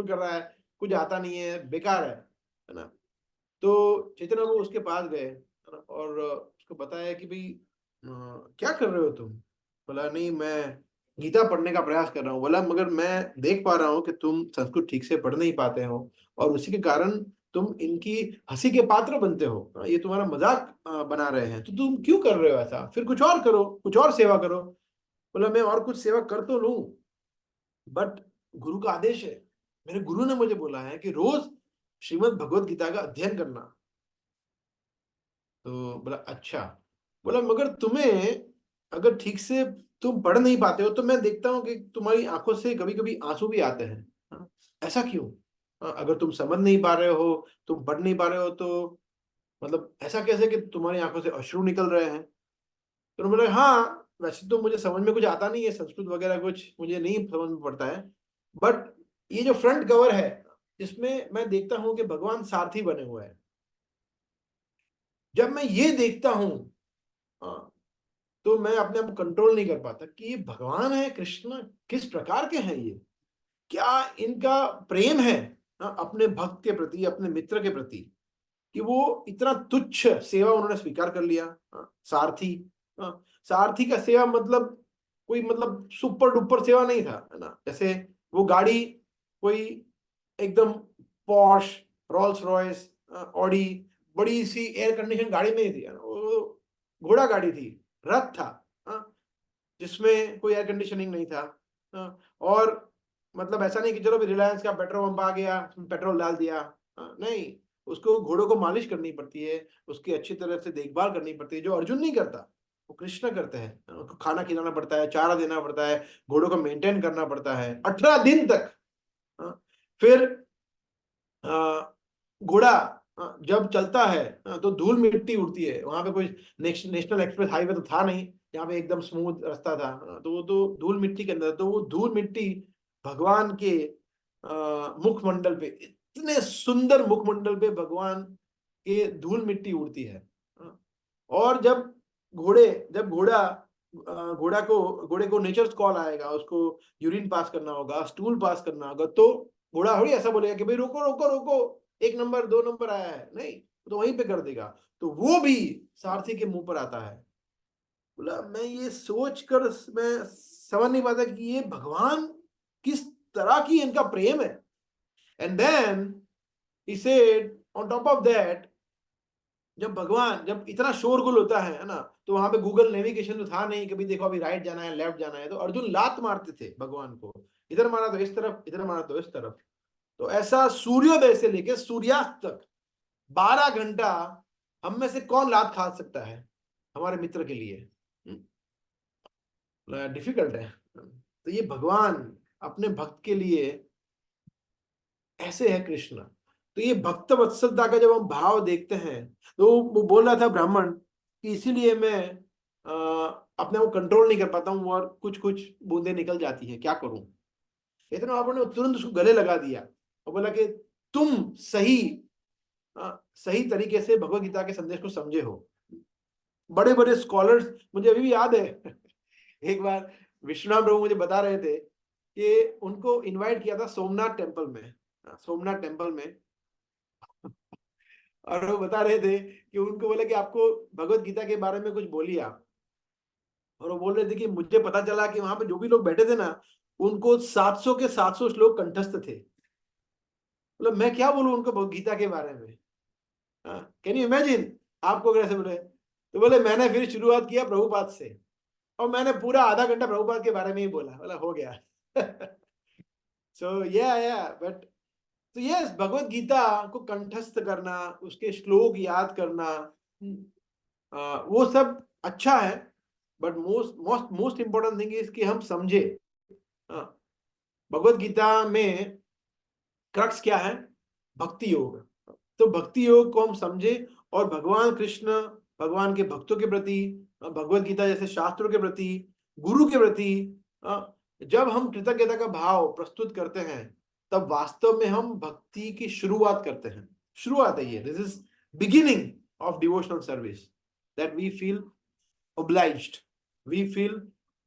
कर रहा है, कुछ आता नहीं है, बेकार है ना। तो चैतन्य बाबू उसके पास गए, है ना, और उसको बताया कि भाई क्या कर रहे हो तुम। बोला नहीं, मैं गीता पढ़ने का प्रयास कर रहा हूँ। बोला मगर मैं देख पा रहा हूँ कि तुम संस्कृत ठीक से पढ़ नहीं पाते हो, और उसी के कारण तुम इनकी हंसी के पात्र बनते हो, ये तुम्हारा मजाक बना रहे हैं, तो तुम क्यों कर रहे हो ऐसा, फिर कुछ और करो, कुछ और सेवा करो। बोला मैं और कुछ सेवा कर तो लूं, बट गुरु का आदेश है, मेरे गुरु ने मुझे बोला है कि रोज श्रीमद् भगवत गीता का अध्ययन करना। तो बोला अच्छा। बोला मगर तुम्हें अगर ठीक से तुम पढ़ नहीं पाते हो, तो मैं देखता हूँ कि तुम्हारी आंखों से कभी कभी आंसू भी आते हैं, हाँ, ऐसा क्यों। अगर तुम समझ नहीं पा रहे हो, तुम पढ़ नहीं पा रहे हो, तो मतलब ऐसा कैसे कि तुम्हारी आंखों से अश्रु निकल रहे हैं। तो उन्होंने बोला हाँ, वैसे तो मुझे समझ में कुछ आता नहीं है, संस्कृत वगैरह कुछ मुझे नहीं समझ में पड़ता है, बट ये जो फ्रंट कवर है, इसमें मैं देखता हूँ कि भगवान सारथी बने हुए हैं। जब मैं ये देखता हूँ, हाँ, तो मैं अपने आप को कंट्रोल नहीं कर पाता कि ये भगवान है, कृष्ण किस प्रकार के हैं, ये क्या इनका प्रेम है, हाँ, अपने भक्त के प्रति, अपने मित्र के प्रति, कि वो इतना तुच्छ सेवा उन्होंने स्वीकार कर लिया। हाँ, सारथी, हाँ, सारथी का सेवा मतलब कोई मतलब सुपर डुपर सेवा नहीं था, है ना। जैसे वो गाड़ी कोई एकदम पॉश रोल्स रॉयस ऑडी बड़ी सी एयर कंडीशन गाड़ी में ही थी, है ना, वो घोड़ा गाड़ी थी, रथ था, हाँ, जिसमें कोई एयर कंडीशनिंग नहीं था, हाँ, और मतलब ऐसा नहीं कि चलो रिलायंस का पेट्रोल पंप आ गया, पेट्रोल डाल दिया, हाँ, नहीं, उसको घोड़ों को मालिश करनी पड़ती है, उसकी अच्छी तरह से देखभाल करनी पड़ती है, जो अर्जुन नहीं करता, वो कृष्ण करते हैं। उनको खाना खिलाना पड़ता है, चारा देना पड़ता है, घोड़ों को मेंटेन करना पड़ता है 18 दिन तक, हाँ। फिर घोड़ा जब चलता है, तो धूल मिट्टी उड़ती है, वहां पे कोई नेशनल एक्सप्रेस हाईवे तो था नहीं, यहाँ पे एकदम स्मूथ रास्ता था, तो वो तो धूल मिट्टी के अंदर, तो वो धूल मिट्टी भगवान के मुखमंडल पे, इतने सुंदर मुखमंडल पे भगवान के धूल मिट्टी उड़ती है, और जब घोड़े को नेचर्स कॉल आएगा, उसको यूरिन पास करना होगा, स्टूल पास करना होगा, तो घोड़ा थोड़ी ऐसा बोलेगा कि भाई रोको रोको रोको, 1 नंबर 2 नंबर आया है, नहीं, तो वहीं पे कर देगा। तो वो भी सारथी के मुंह पर आता है। बोला मैं ये सोच कर मैं समझ नहीं पाता कि ये भगवान किस तरह की इनका प्रेम है। And then he said on top of that, जब इतना शोरगुल होता है ना, तो वहां पे गूगल नेविगेशन तो था नहीं, कभी देखो अभी राइट जाना है लेफ्ट जाना है, तो अर्जुन लात मारते थे भगवान को, इधर मारा तो इस तरफ, इधर मारा तो इस तरफ। तो ऐसा सूर्योदय से लेकर सूर्यास्त तक 12 घंटा हम में से कौन लात खा सकता है हमारे मित्र के लिए। डिफिकल्ट है। तो ये भगवान अपने भक्त के लिए ऐसे है कृष्ण। तो ये भक्त वत्सलता का जब हम भाव देखते हैं, तो वो बोल रहा था ब्राह्मण कि इसीलिए मैं अपने को कंट्रोल नहीं कर पाता हूँ और कुछ कुछ बूंदें निकल जाती है, क्या करूं। इतना आपने तुरंत उसको गले लगा दिया और बोला कि तुम सही तरीके से भगवत गीता के संदेश को समझे हो। बड़े बड़े स्कॉलर्स, मुझे अभी भी याद है एक बार विश्वनाथ प्रभु मुझे बता रहे थे कि उनको इनवाइट किया था सोमनाथ टेम्पल में, सोमनाथ टेम्पल में, और वो बता रहे थे कि उनको बोले कि आपको भगवत गीता के बारे में कुछ बोलिए आप। और वो बोल रहे थे कि मुझे पता चला कि वहां पे जो भी लोग बैठे थे ना, उनको 700 के 700 श्लोक कंठस्थ थे। मतलब मैं क्या बोलूं उनको भगवत गीता के बारे में। कैन यू इमेजिन, आपको कैसे बोले। तो बोले मैंने फिर शुरुआत किया प्रभुपाद से, और मैंने पूरा आधा घंटा प्रभुपाद के बारे में ही बोला, बोला हो गया। सो या बट तो यस, भगवत गीता को कंठस्थ करना, उसके श्लोक याद करना, वो सब अच्छा है, but most most most important thing is कि हम समझे भगवत गीता में क्रक्स क्या है, भक्ति योग। तो भक्ति योग को हम समझे और भगवान कृष्ण, भगवान के भक्तों के प्रति, भगवत गीता जैसे शास्त्रों के प्रति, गुरु के प्रति जब हम कृतज्ञता का भाव प्रस्तुत करते हैं, तब वास्तव में हम भक्ति की शुरुआत करते हैं। शुरुआत है ये, this is beginning of devotional service, that we feel obliged, we feel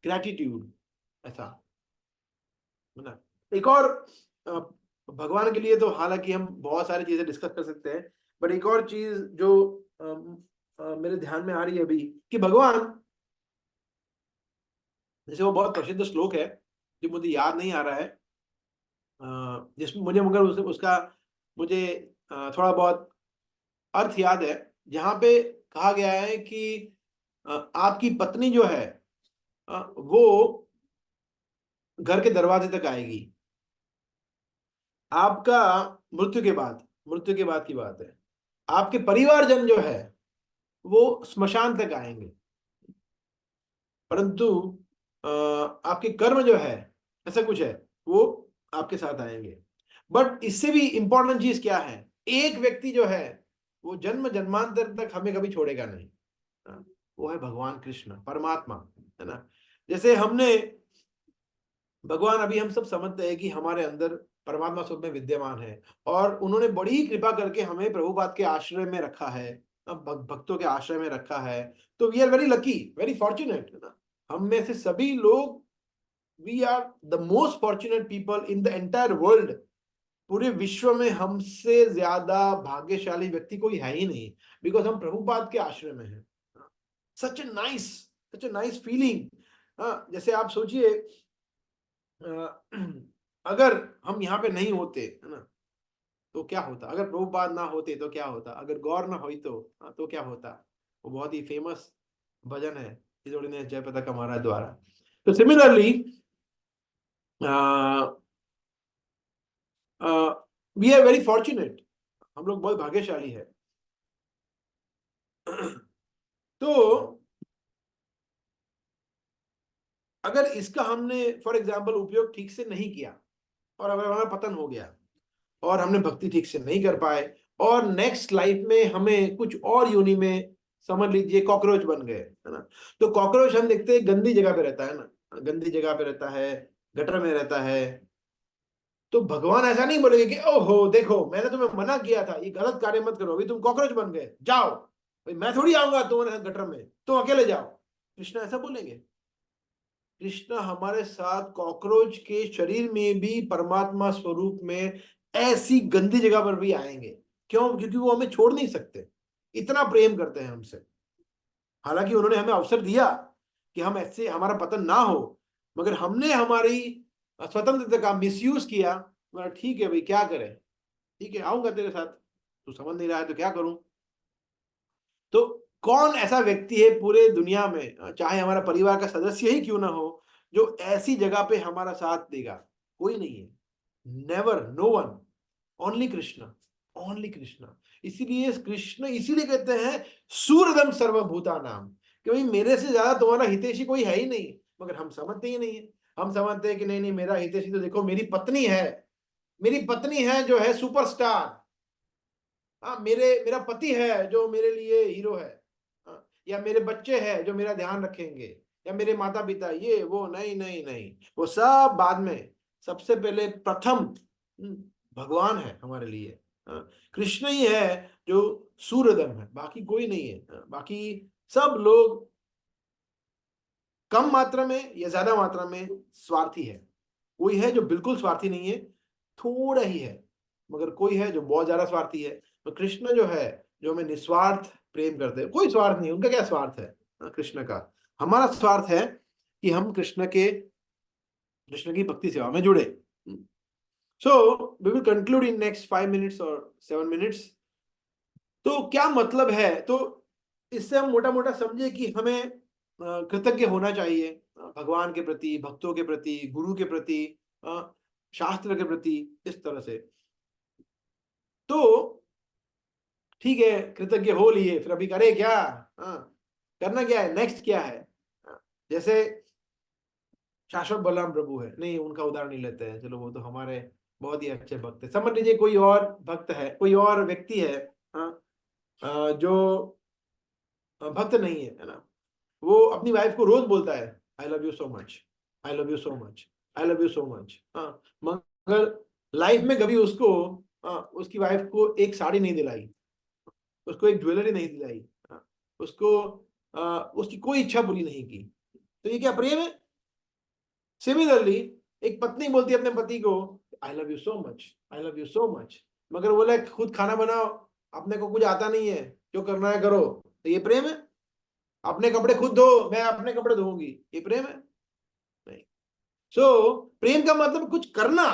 gratitude, ऐसा है ना। एक और भगवान के लिए तो हालांकि हम बहुत सारी चीजें डिस्कस कर सकते हैं, बट एक और चीज जो मेरे ध्यान में आ रही है अभी, कि भगवान, जैसे वो बहुत प्रसिद्ध श्लोक है जो मुझे याद नहीं आ रहा है, जिसमें मुझे मगर उसका मुझे थोड़ा बहुत अर्थ याद है, जहां पे कहा गया है कि आपकी पत्नी जो है वो घर के दरवाजे तक आएगी, आपका मृत्यु के बाद की बात है, आपके परिवारजन जो है वो स्मशान तक आएंगे, परंतु आपके कर्म जो है, ऐसा कुछ है, वो आपके साथ आएंगे। बट इससे भी इंपॉर्टेंट चीज क्या है, एक व्यक्ति जो है वो जन्म जन्मांतर तक हमें कभी छोड़ेगा नहीं, वो है भगवान कृष्ण, परमात्मा, है ना। जैसे हमने भगवान, अभी हम सब समझते हैं कि हमारे अंदर परमात्मा स्वरूप में विद्यमान है, और उन्होंने बड़ी ही कृपा करके हमें प्रभुपाद के आश्रय में रखा है, भक्तों के आश्रय में रखा है। तो we are very lucky, very fortunate, है ना। हम में से सभी लोग, we are the most fortunate people in the entire world. पूरे विश्व में हमसे ज्यादा भाग्यशाली व्यक्ति कोई है ही नहीं, बिकॉज हम प्रभुपाद के आश्रय में हैं। सच ए नाइस फीलिंग। जैसे आप सोचिए, अगर हम यहाँ पे नहीं होते, है ना, तो क्या होता, अगर प्रभुपाद ना होते तो क्या होता, अगर गौर ना हुई तो क्या होता। वो बहुत ही फेमस भजन है ने जयप्रदा महाराज द्वारा। तो similarly we are very fortunate, हम लोग बहुत भाग्यशाली है। तो अगर इसका हमने फॉर एग्जाम्पल उपयोग ठीक से नहीं किया, और अगर हमारा पतन हो गया, और हमने भक्ति ठीक से नहीं कर पाए, और नेक्स्ट लाइफ में हमें कुछ और योनि में, समझ लीजिए कॉकरोच बन गए, है ना। तो कॉकरोच हम देखते हैं गंदी जगह पे रहता है ना, गंदी जगह पे रहता है, गटर में रहता है। तो भगवान ऐसा नहीं बोलेंगे कि ओहो देखो मैंने तुम्हें मना किया था, ये गलत कार्य मत करो, अभी तुम कॉकरोच बन गए, जाओ भाई, मैं थोड़ी आऊंगा तुम्हारे गटर में, तुम अकेले जाओ। कृष्ण ऐसा बोलेंगे? कृष्ण हमारे साथ कॉकरोच के शरीर में भी परमात्मा स्वरूप में ऐसी गंदी जगह पर भी आएंगे। क्यों? क्योंकि वो हमें छोड़ नहीं सकते, इतना प्रेम करते हैं हमसे। हालांकि उन्होंने हमें अवसर दिया कि हम ऐसे, हमारा पतन ना हो, मगर हमने हमारी स्वतंत्रता का मिसयूज किया। मगर ठीक है भाई, क्या करें, ठीक है आऊंगा तेरे साथ, तू समझ नहीं रहा है तो क्या करूं। तो कौन ऐसा व्यक्ति है पूरे दुनिया में, चाहे हमारा परिवार का सदस्य ही क्यों ना हो, जो ऐसी जगह पे हमारा साथ देगा? कोई नहीं है, never, no one, only Krishna, only Krishna. इसीलिए कृष्ण इसीलिए कहते हैं सूरदम सर्वभूता नाम, कि भाई मेरे से ज्यादा तुम्हारा हितैषी कोई है ही नहीं। मगर हम समझते ही नहीं है, हम समझते हैं कि नहीं नहीं, मेरा हितैषी तो देखो मेरी पत्नी है, मेरी पत्नी है जो है सुपरस्टार, हाँ मेरा पति है जो मेरे लिए हीरो है। या मेरे बच्चे हैं जो मेरा ध्यान रखेंगे, या मेरे माता पिता, ये वो, नहीं नहीं नहीं, वो सब बाद में। सबसे पहले प्रथम भगवान है हमारे लिए। कृष्ण ही है जो सूर्यदम है, बाकी कोई नहीं है। बाकी सब लोग कम मात्रा में या ज्यादा मात्रा में स्वार्थी है। कोई है जो बिल्कुल स्वार्थी नहीं है, थोड़ा ही है, मगर कोई है जो बहुत ज्यादा स्वार्थी है। तो कृष्ण जो है, जो हमें निस्वार्थ प्रेम करते हैं, कोई स्वार्थ नहीं, उनका क्या स्वार्थ है कृष्ण का। हमारा स्वार्थ है कि हम कृष्ण की भक्ति सेवा में जुड़े। So we will conclude in next 5 minutes और 7 मिनट्स। तो क्या मतलब है, तो इससे हम मोटा मोटा समझे कि हमें कृतज्ञ होना चाहिए भगवान के प्रति, भक्तों के प्रति, गुरु के प्रति, शास्त्र के प्रति, इस तरह से। तो ठीक है, कृतज्ञ हो लिए, फिर अभी करे क्या? करना क्या है, नेक्स्ट क्या है? जैसे शाश्वत बलराम प्रभु है, नहीं उनका उदाहरण नहीं लेते हैं, चलो वो तो हमारे बहुत ही अच्छे भक्त है। समझ लीजिए कोई और भक्त है, कोई और व्यक्ति है जो भक्त नहीं है ना, वो अपनी वाइफ को रोज बोलता है I love you so much, I love you so much, I love you so much. मगर लाइफ में कभी उसको उसकी वाइफ को एक साड़ी नहीं दिलाई, उसको एक ज्वेलरी नहीं दिलाई, उसको उसकी कोई इच्छा पूरी नहीं की, तो ये क्या प्रेम है? सिमिलरली एक पत्नी बोलती है अपने पति को I love you so much, I love you so much, मगर बोले खुद खाना बनाओ, अपने को कुछ आता नहीं है, जो करना है करो, तो ये प्रेम है? अपने कपड़े खुद धो, मैं अपने कपड़े धोऊंगी, ये प्रेम है? नहीं। सो प्रेम का मतलब कुछ करना,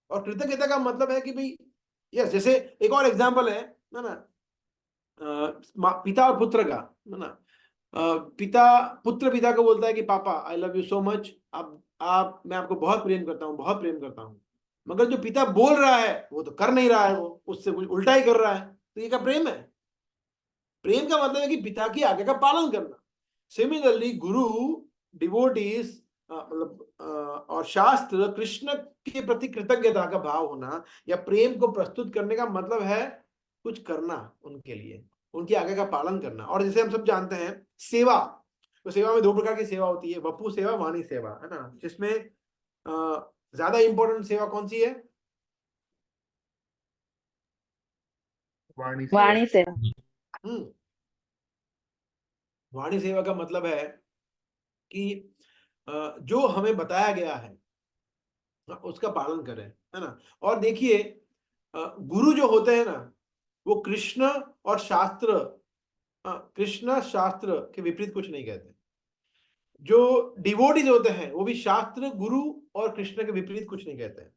और कृतज्ञता का मतलब है कि भाई यस, जैसे एक और एग्जांपल है ना, पिता और पुत्र का, है ना। पुत्र पिता को बोलता है कि पापा I love you so much, आप मैं आपको बहुत प्रेम करता हूँ, बहुत प्रेम करता हूँ, मगर जो पिता बोल रहा है वो तो कर नहीं रहा है, वो उससे कुछ उल्टा ही कर रहा है, तो ये क्या प्रेम है? प्रेम का मतलब है कि पिता की आज्ञा का पालन करना। सिमिलरली गुरु, डिवोटीज, मतलब और शास्त्र, कृष्ण के प्रति कृतज्ञता का भाव होना या प्रेम को प्रस्तुत करने का मतलब है कुछ करना उनके लिए, उनकी आज्ञा का पालन करना। और जैसे हम सब जानते हैं सेवा, तो सेवा में 2 प्रकार की सेवा होती है, वपु सेवा, वाणी सेवा, है ना, जिसमें ज्यादा इंपॉर्टेंट सेवा कौन सी है? वाणी वाणी से वाणी सेवा का मतलब है कि जो हमें बताया गया है उसका पालन करें, है ना। और देखिए गुरु जो होते हैं ना, वो कृष्ण और शास्त्र, कृष्ण शास्त्र के विपरीत कुछ नहीं कहते। जो डिवोटीज होते हैं वो भी शास्त्र, गुरु और कृष्ण के विपरीत कुछ नहीं कहते हैं।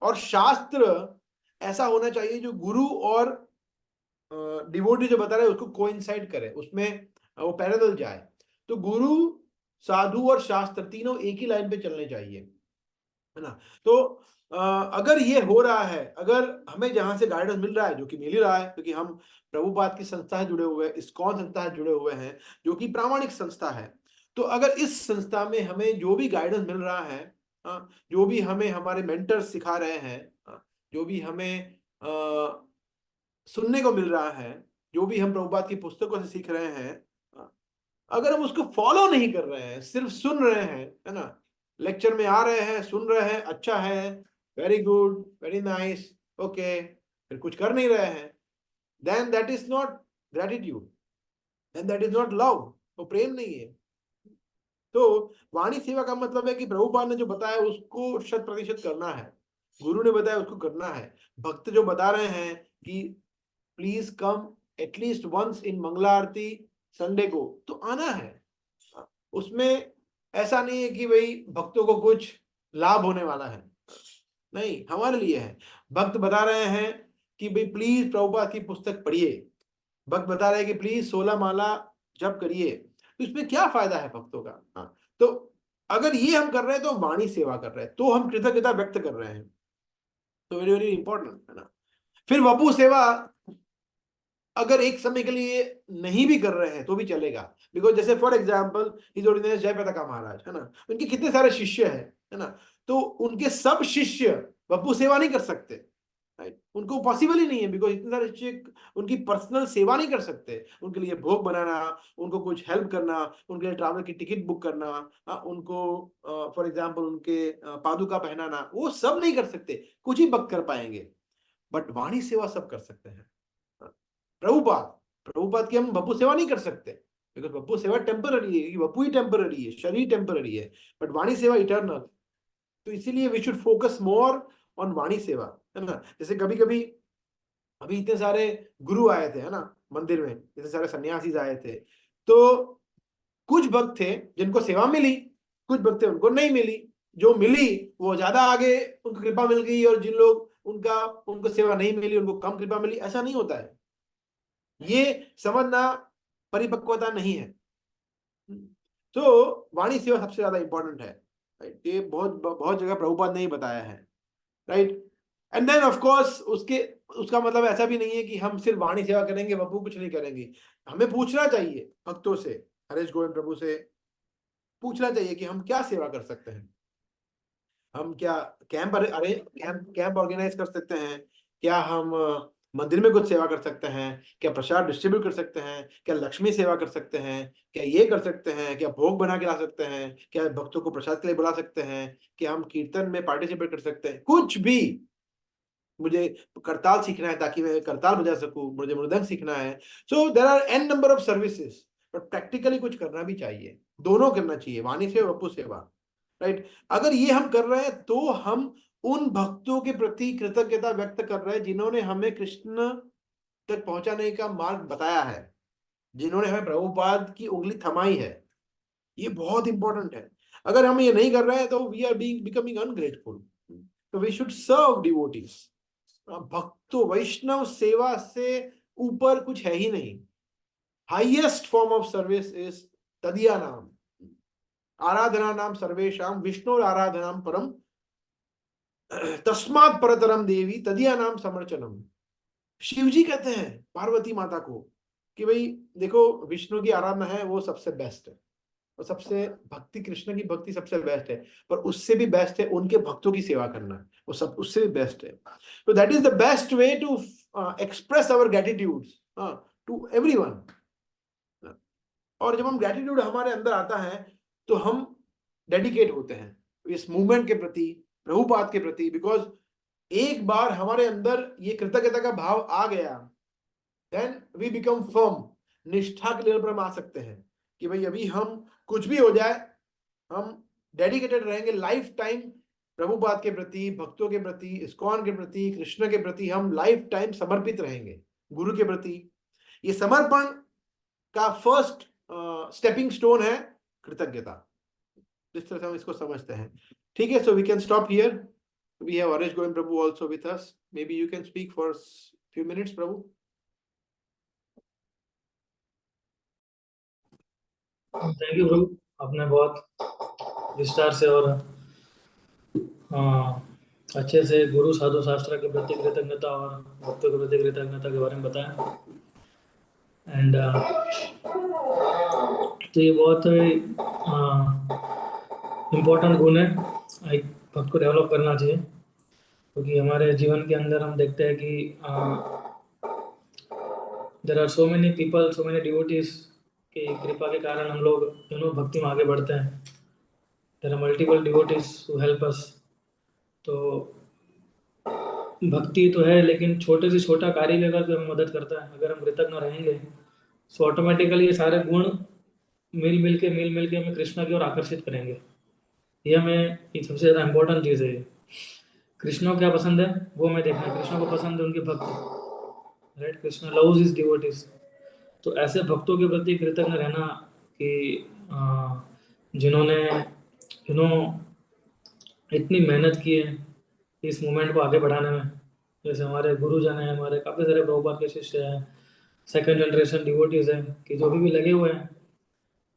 और शास्त्र ऐसा होना चाहिए जो गुरु और डिवोटी जो बता रहे हैं उसको कोइंसाइड करे, उसमें वो पैरेलल जाए। तो गुरु, साधु और शास्त्र तीनों एक ही लाइन पे चलने चाहिए, है ना। तो अगर ये हो रहा है, अगर हमें जहां से गाइडेंस मिल रहा है, जो कि मिल ही रहा है क्योंकि हम प्रभुपाद की संस्था से जुड़े हुए हैं, इस्कॉन संस्था से जुड़े हुए हैं, जो कि प्रामाणिक संस्था है, तो अगर इस संस्था में हमें जो भी गाइडेंस मिल रहा है, जो भी हमें हमारे मेंटर्स सिखा रहे हैं, जो भी हमें सुनने को मिल रहा है, जो भी हम प्रभुपाद की पुस्तकों से सीख रहे हैं, अगर हम उसको फॉलो नहीं कर रहे हैं, सिर्फ सुन रहे हैं, है ना, लेक्चर में आ रहे हैं, सुन रहे हैं, अच्छा है, very good, very nice, okay, फिर कुछ कर नहीं रहे हैं, then that is not gratitude, then that is not love, वो प्रेम नहीं है। तो वाणी सेवा का मतलब है कि प्रभुपाद ने जो बताया उसको 100% करना है, गुरु ने बताया उसको करना है, भक्त जो बता रहे हैं कि please come at least once in Mangala arati Sunday को, तो आना है। उसमें ऐसा नहीं है कि भाई भक्तों को कुछ लाभ होने वाला है, नहीं, हमारे लिए है। भक्त बता रहे हैं कि भाई प्लीज प्रभुपाद की पुस्तक पढ़िए, भक्त बता रहे हैं कि प्लीज 16 माला जप करिए, तो इसमें क्या फायदा है भक्तों का? हाँ, तो अगर ये हम कर रहे हैं तो वाणी सेवा कर रहे हैं, तो हम कृतज्ञता व्यक्त कर रहे हैं, तो वेरी वेरी इंपॉर्टेंट, है ना। फिर वपु सेवा अगर एक समय के लिए नहीं भी कर रहे हैं तो भी चलेगा, बिकॉज जैसे for example his ordinance Jaipratap Maharaj, है ना, उनके कितने सारे शिष्य हैं, है ना, तो उनके सब शिष्य वपु सेवा नहीं कर सकते, राइट, उनको पॉसिबल ही नहीं है, बिकॉज इतने सारे शिक्षक उनकी पर्सनल सेवा नहीं कर सकते। उनके लिए भोग बनाना, उनको कुछ हेल्प करना, उनके लिए ट्रैवल की टिकट बुक करना, उनको फॉर एग्जांपल उनके पादुका पहनाना, वो सब नहीं कर सकते, कुछ ही भक्त कर पाएंगे। बट वाणी सेवा सब कर सकते हैं। प्रभुपाद प्रभुपाद की हम बप्पू सेवा नहीं कर सकते, बिकॉज बप्पू सेवा टेम्पररी है, बप्पू ही टेम्पररी है, शरीर टेम्पररी है, बट वाणी सेवा इटर्नल। तो इसीलिए we should focus more on vani seva, है ना। जैसे कभी कभी अभी इतने सारे गुरु आए थे, है ना, मंदिर में इतने सारे सन्यासी आए थे, तो कुछ भक्त थे जिनको सेवा मिली, कुछ भक्त थे उनको नहीं मिली। जो मिली वो ज्यादा आगे उनको कृपा मिल गई, और जिन लोग उनको सेवा नहीं मिली उनको कम कृपा मिली। ऐसा नहीं होता है, ये समझना परिपक्वता नहीं है। तो वाणी सेवा सबसे ज्यादा इंपॉर्टेंट है, राइट। ये बहुत बहुत जगह प्रभुपाद ने ही बताया है, right. And then of course उसका मतलब ऐसा भी नहीं है कि हम सिर्फ वाणी सेवा करेंगे, बप्पू कुछ नहीं करेंगे। हमें पूछना चाहिए भक्तों से, हरेश गोविंद प्रभु से पूछना चाहिए कि हम क्या सेवा कर सकते हैं। हम क्या कैंप अरे कैंप ऑर्गेनाइज कर सकते हैं, क्या हम मंदिर में कुछ सेवा कर सकते हैं, क्या प्रसाद डिस्ट्रीब्यूट कर सकते हैं, क्या लक्ष्मी सेवा कर सकते हैं, क्या ये कर सकते हैं, क्या भोग बना के ला सकते हैं, क्या भक्तों को प्रसाद के लिए बुला सकते हैं, क्या हम कीर्तन में पार्टिसिपेट कर सकते हैं। कुछ भी, मुझे करताल सीखना है ताकि मैं करताल बजा सकूं, मुझे मृदंग सीखना है। So there are an number of services, but practically कुछ करना भी चाहिए, दोनों करना चाहिए, वाणी सेवा बप्पू सेवा, राइट। अगर ये हम कर रहे हैं तो हम उन भक्तों के प्रति कृतज्ञता व्यक्त कर रहे हैं जिन्होंने हमें कृष्ण तक पहुंचाने का मार्ग बताया है, जिन्होंने हमें प्रभुपाद की उंगली थमाई है। ये बहुत इंपॉर्टेंट है। अगर हम ये नहीं कर रहे हैं तो वी आर बिकमिंग अनग्रेटफुल। तो वी शुड सर्व डिवोटीज। भक्तों वैष्णव सेवा से ऊपर कुछ है ही नहीं। Highest form of service is तदीया नाम, आराधना नाम सर्वेशाम विष्णु आराधनाम परम तस्मात् परतरम देवी तदीया नाम समर्चनम। शिव जी कहते हैं पार्वती माता को कि भाई देखो, विष्णु की आराधना है वो सबसे बेस्ट है, और सबसे भक्ति, कृष्ण की भक्ति सबसे बेस्ट है, पर उससे भी बेस्ट है उनके भक्तों की सेवा करना, वो सब उससे भी बेस्ट है। तो that is the best way to express our gratitude to everyone. और जब हम ग्रेटिट्यूड हमारे अंदर आता है तो हम डेडिकेट होते हैं इस मूवमेंट के प्रति, प्रभुपाद के प्रति, बिकॉज एक बार हमारे अंदर ये कृतज्ञता का भाव आ गया, देन वी बिकम फर्म। निष्ठा के लेवल पर हम आ सकते हैं कि भाई अभी हम कुछ भी हो जाए, हम डेडिकेटेड रहेंगे लाइफ टाइम प्रभुपाद के प्रति, भक्तों के प्रति, इस्कॉन के प्रति, कृष्ण के प्रति हम लाइफ टाइम समर्पित रहेंगे, गुरु के प्रति। ये समर्पण का फर्स्ट स्टेपिंग स्टोन है कृतज्ञता। जिस तरह से हम इसको समझते हैं, ठीक है। So we can stop here. We have Haresh Govind Prabhu also with us. May be you can speak for few minutes प्रभु। थैंक यू प्रभु, आपने बहुत विस्तार से और अच्छे से गुरु साधु शास्त्र के प्रति कृतज्ञता और भक्तों के प्रति कृतज्ञता के बारे में बताया। एंड तो ये बहुत इम्पोर्टेंट गुण है, एक भक्त को डेवलप करना चाहिए, क्योंकि हमारे जीवन के अंदर हम देखते हैं कि there are so many people, so many devotees की कृपा के कारण हम लोग भक्ति में आगे बढ़ते हैं। There are multiple devotees who help us. तो भक्ति तो है, लेकिन छोटे से छोटा कार्य भी अगर हमें मदद करता है, अगर हम कृतज्ञ रहेंगे तो ऑटोमेटिकली ये सारे गुण मिल मिल के हमें कृष्ण की ओर आकर्षित करेंगे। ये हमें ये सबसे ज़्यादा इम्पोर्टेंट चीज़ है। कृष्ण को क्या पसंद है वो हमें देखना है। कृष्ण को पसंद है उनके भक्त, right. Krishna loves his devotees. तो ऐसे भक्तों के प्रति कृतज्ञ रहना कि जिन्होंने इतनी मेहनत की है इस मूवमेंट को आगे बढ़ाने में। जैसे हमारे गुरुजन हैं, हमारे काफ़ी सारे प्रभुपाद के शिष्य हैं, सेकंड जनरेशन डिवोटीज हैं, कि जो भी लगे हुए हैं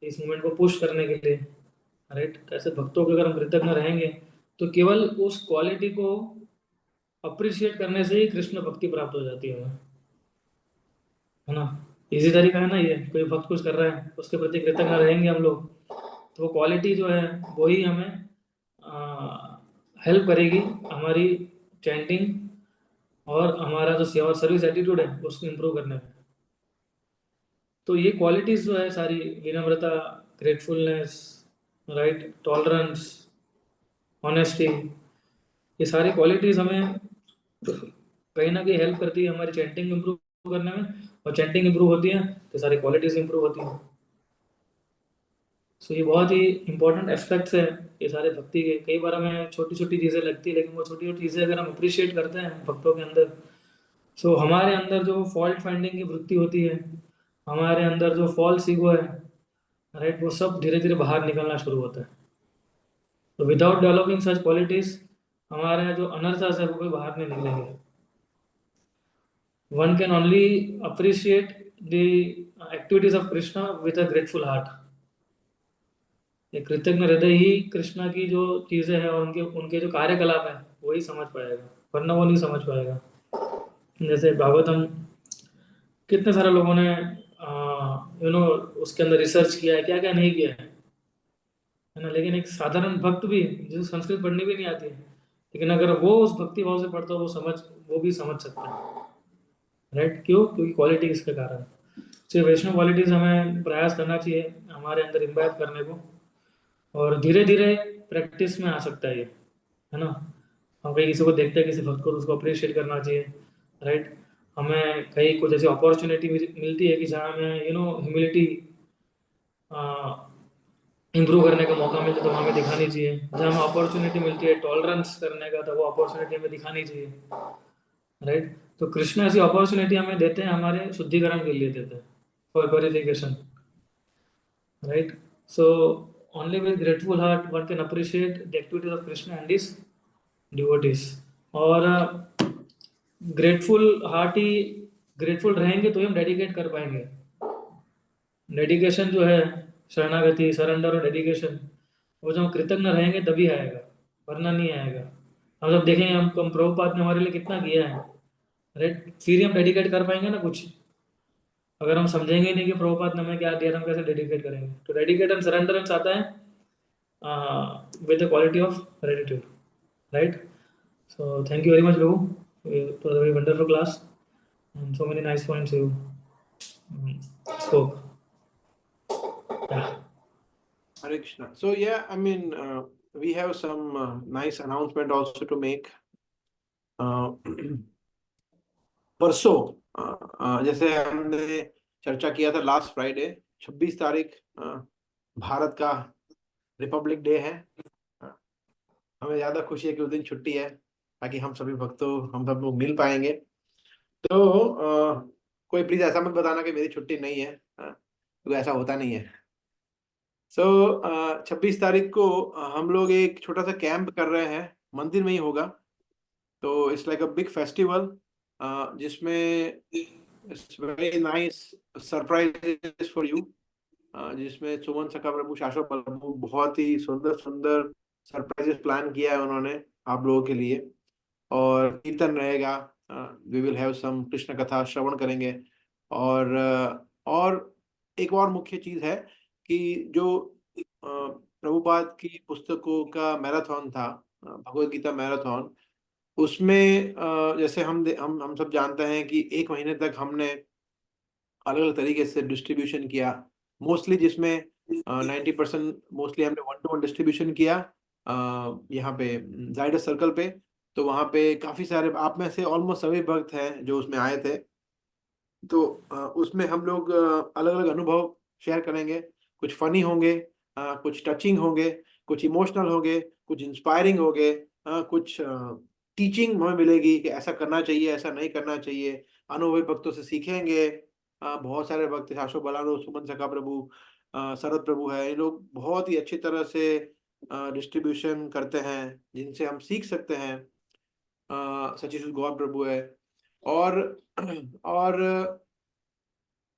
इस मूवमेंट को पुश करने के लिए, राइट। ऐसे भक्तों के अगर हम कृतज्ञ रहेंगे तो केवल उस क्वालिटी को अप्रिशिएट करने से ही कृष्ण भक्ति प्राप्त हो जाती है हमें, है ना। इजी तरीका है ना ये। कोई भक्त कुछ कर रहा है उसके प्रति कृतज्ञ रहेंगे हम लोग, तो वो क्वालिटी जो है वही हमें हेल्प करेगी हमारी चैंटिंग और हमारा जो सेवा सर्विस एटीट्यूड है उसको इम्प्रूव करने में। तो ये क्वालिटीज जो है सारी, विनम्रता, ग्रेटफुलनेस, राइट, टॉलरेंस, ऑनेस्टी, ये सारी क्वालिटीज हमें कहीं ना कहीं हेल्प करती है हमारी चैंटिंग इम्प्रूव करने में, और चैंटिंग इम्प्रूव होती है तो सारी क्वालिटीज इम्प्रूव होती हैं। सो ये बहुत ही इंपॉर्टेंट एस्पेक्ट्स है ये सारे भक्ति के। कई बार हमें छोटी छोटी चीज़ें लगती है, लेकिन वो छोटी छोटी चीज़ें अगर हम अप्रिशिएट करते हैं भक्तों के अंदर, सो हमारे अंदर जो फॉल्ट फाइंडिंग की वृत्ति होती है, हमारे अंदर जो फॉल्स ईगो है, राइट, वो सब धीरे धीरे बाहर निकलना शुरू होता है। तो विदाउट डेवलपिंग सच क्वालिटीज हमारे जो अनर्थस है वो कोई बाहर नहीं निकलेंगे। One can only appreciate the activities of Krishna with a grateful heart. ये कृतज्ञ हृदय ही कृष्णा की जो चीजें हैं और उनके उनके जो कार्यकलाप है वही समझ पाएगा, वरना वो नहीं समझ पाएगा। जैसे भागवतम, कितने सारे लोगों ने उसके अंदर रिसर्च किया है, क्या क्या नहीं किया है ना, लेकिन एक साधारण भक्त भी जिसे संस्कृत पढ़नी भी नहीं आती है, लेकिन अगर वो उस भक्ति भाव से पढ़ता हो वो भी समझ सकता है, राइट। क्यों? क्योंकि क्वालिटी इसके कारण। तो वैष्णव क्वालिटीज हमें प्रयास करना चाहिए हमारे अंदर इम्बाइब करने को, और धीरे धीरे प्रैक्टिस में आ सकता है ये, है ना। हम कहीं किसी को देखते हैं किसी भक्त को, तो उसको अप्रिशिएट करना चाहिए, राइट। हमें कहीं कुछ ऐसी अपॉर्चुनिटी मिलती है कि जहाँ हमें ह्यूमिलिटी इम्प्रूव करने का मौका मिलता है, तो वहाँ हमें दिखानी चाहिए। जहाँ हमें अपॉर्चुनिटी मिलती है टॉलरेंस करने का, तो वो अपॉर्चुनिटी हमें दिखानी चाहिए, राइट। तो कृष्ण ऐसी अपॉर्चुनिटी हमें देते हैं, हमारे शुद्धिकरण के लिए देते हैं, for purification, right? So only with grateful heart one can appreciate the activities of Krishna and his devotees। और ग्रेटफुल हार्ट ही, ग्रेटफुल रहेंगे तो ही हम डेडिकेट कर पाएंगे। डेडिकेशन जो है, शरणागति, सरेंडर और डेडिकेशन, वो जब हम कृतज्ञ रहेंगे तभी आएगा, वरना नहीं आएगा। हम जब देखेंगे हम प्रभुपाद ने हमारे लिए कितना किया है, राइट, फिर ही हम डेडिकेट कर पाएंगे ना कुछ। अगर हम समझेंगे नहीं कि प्रभुपाद ने हमें क्या दिया, तो हम कैसे डेडिकेट करेंगे। तो डेडिकेट एंड सरेंडरेंस आता है with the quality of gratitude, right? So thank you very much, Raghu. It was a very wonderful class and so many nice points you spoke. Yeah. Hare Krishna. So yeah, I mean, we have some nice announcement also to make. परसों जैसे हमने चर्चा किया था last Friday, 26 तारीख भारत का Republic day है। हमें ज्यादा खुशी है कि उस दिन छुट्टी है, ताकि हम सभी भक्तों, हम सब लोग मिल पाएंगे। तो कोई प्लीज ऐसा मत बताना कि मेरी छुट्टी नहीं है, तो ऐसा होता नहीं है। सो 26 तारीख को हम लोग एक छोटा सा कैंप कर रहे हैं, मंदिर में ही होगा। तो it's like a big festival, जिसमें very nice surprise for you, जिसमें सुमन सखा प्रभु, शाश्वत प्रभु, बहुत ही सुंदर सुंदर सरप्राइजेस प्लान किया है उन्होंने आप लोगों के लिए। और कीर्तन रहेगा, we will have some Krishna कथा श्रवण करेंगे। और एक और मुख्य चीज है कि जो प्रभुपाद की पुस्तकों का मैराथन था, भगवत गीता मैराथन, उसमें जैसे हम सब जानते हैं कि एक महीने तक हमने अलग अलग तरीके से डिस्ट्रीब्यूशन किया, मोस्टली जिसमें 90% मोस्टली हमने 1-to-1 डिस्ट्रीब्यूशन किया यहाँ पे जाइडस सर्कल पे। तो वहाँ पे काफी सारे आप में से ऑलमोस्ट सभी भक्त हैं जो उसमें आए थे। तो उसमें हम लोग अलग अलग अनुभव शेयर करेंगे, कुछ फनी होंगे, कुछ टचिंग होंगे, कुछ इमोशनल होंगे, कुछ इंस्पायरिंग होंगे, कुछ टीचिंग हमें मिलेगी कि ऐसा करना चाहिए, ऐसा नहीं करना चाहिए। अनुभवी भक्तों से सीखेंगे। बहुत सारे भक्त, शाश्वत बलारो, सुमन सखा प्रभु, शरद प्रभु है, ये लोग बहुत ही अच्छी तरह से डिस्ट्रीब्यूशन करते हैं, जिनसे हम सीख सकते हैं। सचिश गौर प्रभु है। और और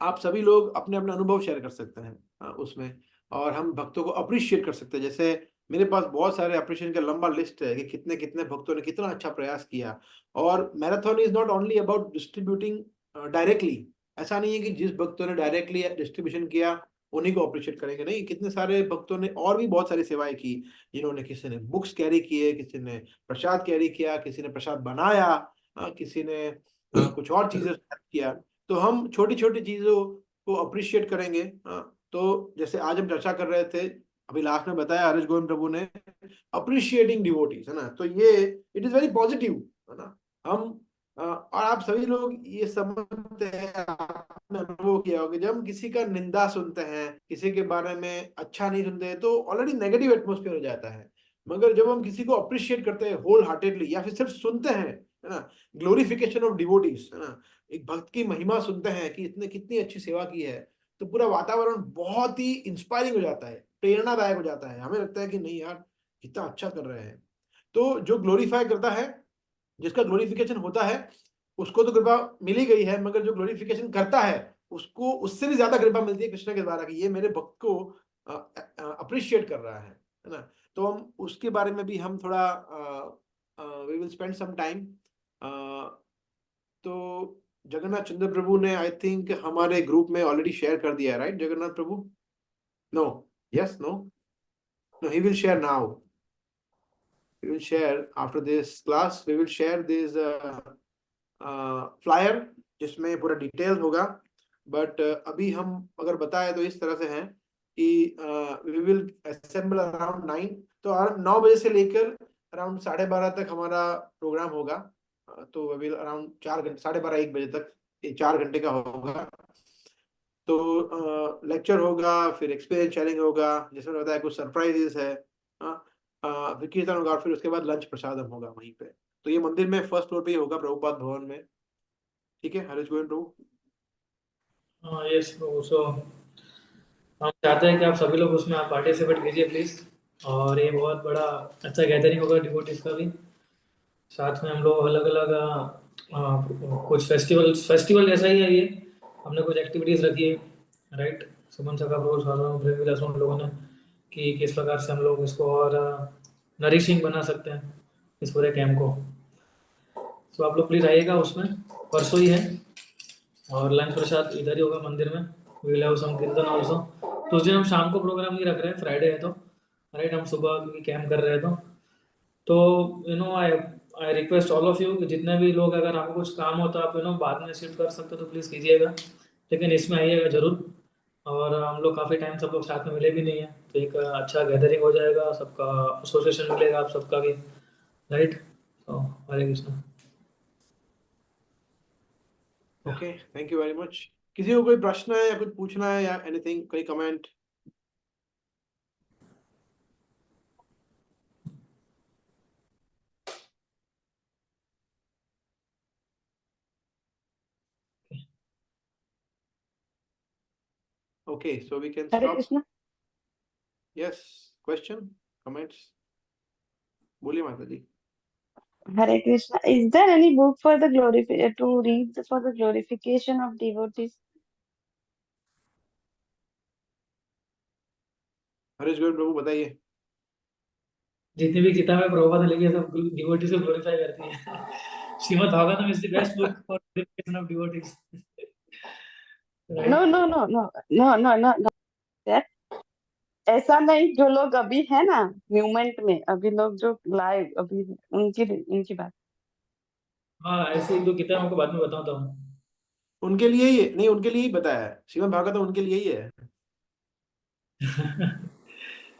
आप सभी लोग अपने अपने अनुभव शेयर कर सकते हैं उसमें, और हम भक्तों को अप्रिशिएट कर सकते हैं। जैसे मेरे पास बहुत सारे अप्रिशिएशन का लंबा लिस्ट है कि कितने कितने भक्तों ने कितना अच्छा प्रयास किया। और marathon is not only about distributing directly. ऐसा नहीं है कि जिस भक्तों ने डायरेक्टली डिस्ट्रीब्यूशन किया उन्हीं को अप्रिशिएट करेंगे, नहीं। कितने सारे भक्तों ने और भी बहुत सारी सेवाएं की, जिन्होंने, किसी ने बुक्स कैरी किए, किसी ने प्रसाद कैरी किया, किसी ने प्रसाद बनाया, किसी ने कुछ और चीजें किया, तो हम छोटी छोटी चीजों को अप्रिशिएट करेंगे। तो जैसे आज हम चर्चा कर रहे थे, अभी लास्ट में बताया हरीश गोविंद प्रभु ने, अप्रिशिएटिंग डिवोटीज, है ना, तो ये इट इज वेरी पॉजिटिव, है ना। हम और आप सभी लोग ये समझते हैं, आपने अनुभव किया होगा, जब हम किसी का निंदा सुनते हैं, किसी के बारे में अच्छा नहीं सुनते हैं, तो ऑलरेडी नेगेटिव एटमोस्फेयर हो जाता है। मगर जब हम किसी को अप्रिशिएट करते हैं होल हार्टेडली, या फिर सिर्फ सुनते हैं, है ना, ग्लोरिफिकेशन ऑफ डिवोटीज, है ना, एक भक्त की महिमा सुनते हैं कि इसने कितनी अच्छी सेवा की है, तो पूरा वातावरण बहुत ही इंस्पायरिंग हो जाता है, प्रेरणादायक हो जाता है। हमें लगता है कि नहीं यार, कितना अच्छा कर रहे हैं। तो जो ग्लोरीफाई करता है, जिसका ग्लोरिफिकेशन होता है, उसको तो कृपा मिल ही गई है, मगर जो ग्लोरिफिकेशन करता है, उसको उससे भी ज्यादा कृपा मिलती है कृष्ण के द्वारा, कि ये मेरे भक्त को अप्रिशिएट कर रहा है ना। तो हम उसके बारे में भी हम थोड़ा we will spend some time. तो जगन्नाथ चंद्र प्रभु ने आई थिंक हमारे ग्रुप में ऑलरेडी शेयर कर दिया है, right Jagannath Prabhu? No, yes, no, no, he will share now, we will share after this class, we will share this flyer, जिसमें पूरा डिटेल होगा। बट अभी हम अगर बताए तो इस तरह से हैं कि वी विल असेंबल अराउंड 9, तो 9 बजे से लेकर अराउंड 12:30 तक हमारा प्रोग्राम होगा। तो वी विल अराउंड 4 घंटे, 12:30 1 बजे तक, ये 4 घंटे का होगा। तो लेक्चर होगा, फिर एक्सपीरियंस शेयरिंग होगा, जिसमें बताया कुछ सरप्राइजेस है, फिर कीर्तन होगा, फिर उसके बाद लंच प्रसादम होगा वहीं पे। तो ये मंदिर में फर्स्ट फ्लोर पे ही होगा, प्रभुपाद भवन में। ठीक है हरीश गोविंद प्रभु? हाँ यस प्रभु, सो हम चाहते हैं कि आप सभी लोग उसमें आप पार्टिसिपेट कीजिए प्लीज़। और ये बहुत बड़ा अच्छा गैदरिंग होगा डिवोटीज का भी। साथ में हम लोग अलग अलग कुछ फेस्टिवल जैसा ही है ये। हमने कुछ एक्टिविटीज़ रखी है, राइट, सुमन सका प्रभु साधु प्रेम विलास हम लोगों ने, कि किस प्रकार से हम लोग इसको और नरिशिंग बना सकते हैं इस पूरे कैंप को। तो आप लोग प्लीज़ आइएगा, उसमें परसों ही है, और लंच प्रसाद इधर ही होगा मंदिर में। वी विल हैव सम कीर्तन ऑल्सो। तो उस दिन हम शाम को प्रोग्राम नहीं रख रहे हैं, फ्राइडे है तो, राइट, हम सुबह क्योंकि कैंप कर रहे हैं तो you know I I request all of you कि जितने भी लोग, अगर आपको कुछ काम हो तो आप बाद में शिफ्ट कर सकते हो तो प्लीज़ कीजिएगा, लेकिन इसमें आइएगा जरूर। और हम लोग काफ़ी टाइम सब लोग साथ में मिले भी नहीं है, तो एक अच्छा गैदरिंग हो जाएगा, सबका एसोसिएशन मिलेगा आप सबका भी, राइट। तो Hare Krishna. Okay, thank you very much. किसी को कोई प्रश्न है या कुछ पूछना है या एनीथिंग, कोई comment? Okay, so we can Hare stop. Krishna. Yes, question, comments, बोलिए माता जी। Hare Krishna. Is there any book for the to read for the glorification of devotees? Harish Govind प्रभु बताइए। जितनी भी किताबें प्रभुपाद ने लिखी है सब डिवोटी से ग्लोरीफाई करती है। Shrimad Bhagavatam is the best book for glorification of devotees, No, right. no, no, no, no, no, no, no. That ऐसा नहीं, जो लोग अभी है ना मूवमेंट में, अभी लोग जो लाइव अभी, उनकी उनकी बात। हाँ ऐसी एक दो किताब आपको बाद में बताता हूँ। उनके लिए ही नहीं, उनके लिए ही बताया है श्रीमद् भागवतम, उनके लिए ही है।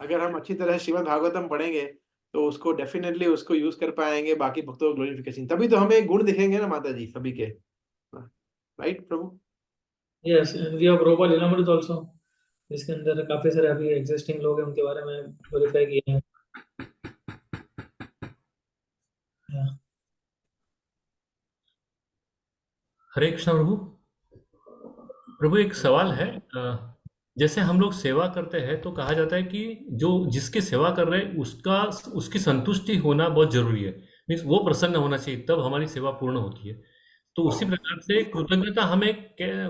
अगर हम अच्छी तरह श्रीमद् भागवतम पढ़ेंगे तो उसको डेफिनेटली उसको यूज कर पाएंगे बाकी भक्तों को ग्लोरिफिकेशन, तभी तो हमें गुण दिखेंगे ना माता जी सभी के, राइट प्रभु? Yes, and we have Prabhupada Lilamrita also, इसके अंदर काफी सारे अभी एग्जिस्टिंग लोग हैं, उनके बारे में ग्लोरीफाई किए हैं। Yeah. हरे कृष्ण प्रभु। प्रभु एक सवाल है। जैसे हम लोग सेवा करते हैं तो कहा जाता है कि जो जिसकी सेवा कर रहे हैं उसका उसकी संतुष्टि होना बहुत जरूरी है। मीन्स वो प्रसन्न होना चाहिए, तब हमारी सेवा पूर्ण होती है। तो उसी प्रकार से कृतज्ञता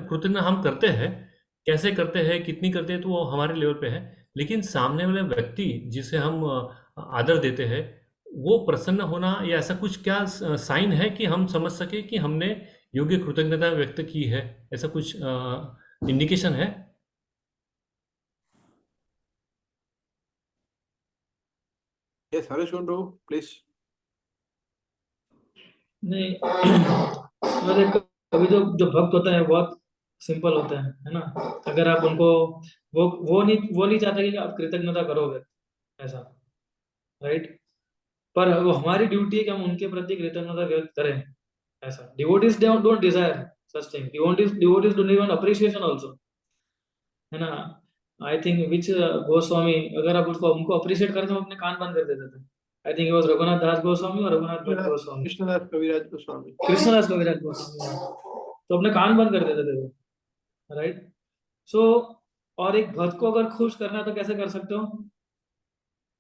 कृतज्ञता हम करते हैं, कैसे करते हैं, कितनी करते हैं, तो वो हमारे लेवल पे है। लेकिन सामने वाले व्यक्ति जिसे हम आदर देते हैं, वो प्रसन्न होना या ऐसा कुछ क्या साइन है कि हम समझ सके कि हमने योग्य कृतज्ञता व्यक्त की है, ऐसा कुछ इंडिकेशन है? Yes Harish Govind Prabhu please. नहीं तो देख, कभी जो भक्त होता है बहुत सिंपल होता है ना। अगर आप उनको वो नहीं चाहते कि आप कृतज्ञता करोगे, ऐसा, राइट। पर वो हमारी ड्यूटी है कि हम उनके प्रति कृतज्ञता व्यक्त करें, ऐसा। Devotees don't Dzire such thing, devotees don't even appreciation also, है ना। आई थिंक विच गोस्वामी, अगर आप उसको उनको अप्रिशिएट करते हो अपने कान बंद कर देते थे। आई थिंक वॉज रघुनाथ दास गोस्वामी और रघुनाथ भट्ट गोस्वामी, कृष्णदास कविराज गोस्वामी। कृष्णदास कविराज गोस्वामी, तो अपने कान बंद कर देते थे वो, राइट। सो और एक भक्त को अगर खुश करना है तो कैसे कर सकते हो?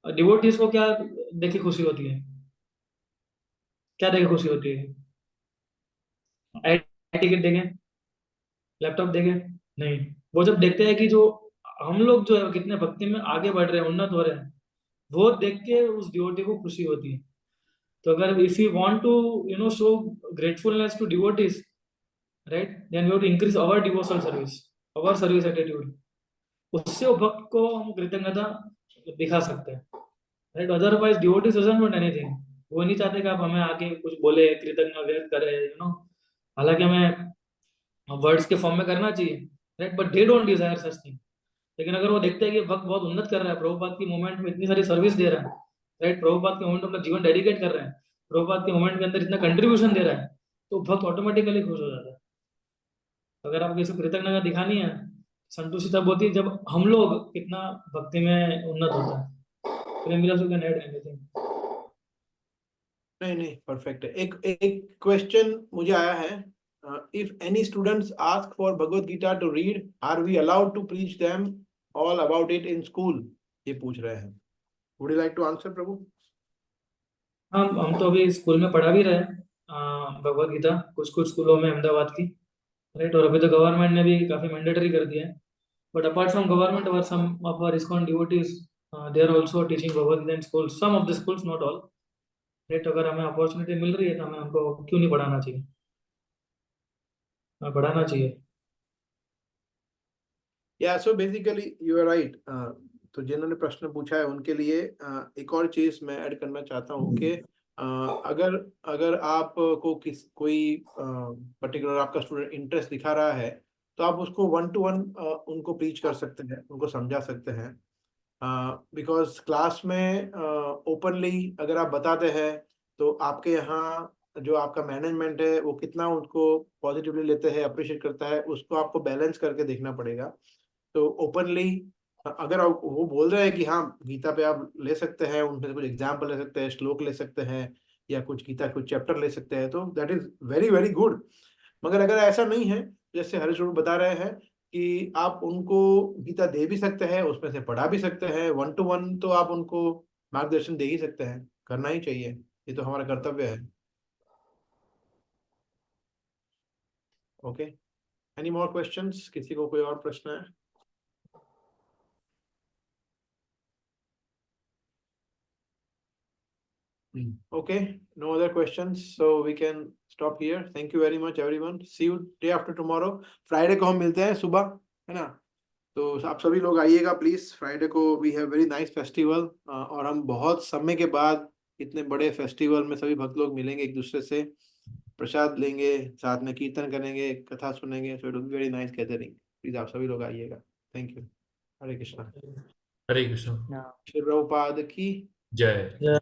डिवोटीज को क्या देखे खुशी होती है? क्या देखे खुशी होती है? एयर टिकट देखे, लैपटॉप देखे? नहीं। वो जब देखते हैं कि जो हम लोग जो है कितने भक्ति में आगे बढ़ रहे हैं, उन्नत हो रहे हैं, वो देख के उस डिवोटी को खुशी होती है। तो अगर if you want to show gratefulness to devotees, right, then we have to increase our devotional service, our service attitude. उससे वो भक्त को हम कृतज्ञता दिखा सकते हैं, right. Otherwise devotees doesn't want anything. वो नहीं चाहते कि आप हमें आके कुछ बोले, कृतज्ञता व्यक्त करें, हालांकि हमें वर्ड्स के फॉर्म में करना चाहिए, right, but they don't Dzire such thing. लेकिन अगर वो देखते हैं कि भक्त बहुत उन्नत कर रहा है, प्रभुपाद की मूवमेंट में इतनी सारी सर्विस दे रहा है, राइट, प्रभुपाद के मूवमेंट में अपना जीवन डेडिकेट कर रहे हैं, प्रभुपाद के मूवमेंट के अंदर इतना कंट्रीब्यूशन दे रहा है, तो भक्त ऑटोमेटिकली खुश हो जाता है। अगर आपको किसी कृतज्ञता दिखानी है, संतुष्टि तब होती है जब हम लोग कितना भक्ति में उन्नत होता है। प्रेम कैन ऐड एनीथिंग? नहीं नहीं, परफेक्ट है। एक एक क्वेश्चन मुझे आया है, if any students ask for Bhagavad Gita to read, are we allowed to preach them all about it in school? ये पूछ रहे हैं। Would you like to answer प्रभु? हम तो अभी स्कूल में पढ़ा भी रहे हैं भगवत गीता, कुछ कुछ स्कूलों में अहमदाबाद की, राइट। और अभी तो गवर्नमेंट ने भी काफी मैंडेटरी कर दिया है। बट अपार्ट फ्रॉम गवर्नमेंट, और some of our ISKCON devotees, they are also teaching Bhagavad Gita in schools. Some of the schools, not all, right. अगर हमें अपॉर्चुनिटी मिल रही है तो हमें उनको क्यों नहीं पढ़ाना चाहिए, पढ़ाना चाहिए। या so basically you are right. तो जिन्होंने प्रश्न पूछा है उनके लिए एक और चीज मैं ऐड करना चाहता हूँ कि अगर अगर आप को कोई पर्टिकुलर आपका स्टूडेंट इंटरेस्ट दिखा रहा है, तो आप उसको 1-to-1 उनको टीच कर सकते हैं, उनको समझा सकते हैं। बिकॉज क्लास में ओपनली अगर आप बताते हैं तो आपके यहाँ जो आपका मैनेजमेंट है वो कितना उसको पॉजिटिवली लेते हैं, अप्रिशिएट करता है, उसको आपको बैलेंस करके देखना पड़ेगा। तो ओपनली अगर आप वो बोल रहे हैं कि हाँ गीता पे आप ले सकते हैं, उनमें से कुछ एग्जाम्पल ले सकते हैं, श्लोक ले सकते हैं, या कुछ गीता कुछ चैप्टर ले सकते हैं, तो that is very very good. मगर अगर ऐसा नहीं है, जैसे हरीश बाबू बता रहे हैं कि आप उनको गीता दे भी सकते हैं, उसमें से पढ़ा भी सकते हैं, 1-to-1 तो आप उनको मार्गदर्शन दे ही सकते हैं, करना ही चाहिए, ये तो हमारा कर्तव्य है। Okay, any more questions? किसी को कोई और प्रश्न है? Okay, no other questions, so we can stop here. Thank you very much everyone. See you day after tomorrow. Friday को हम मिलते हैं सुबह, है ना? तो आप सभी लोग आइएगा प्लीज। फ्राइडे को we have very nice festival, और हम बहुत समय के बाद इतने बड़े फेस्टिवल में सभी भक्त लोग मिलेंगे, एक दूसरे से प्रसाद लेंगे, साथ में कीर्तन करेंगे, कथा सुनेंगे। So it will be very nice gathering. Please आप सभी लोग आइएगा। Thank you. हरे कृष्णा। हरे कृष्ण। श्री प्रभुपाद की जय। जय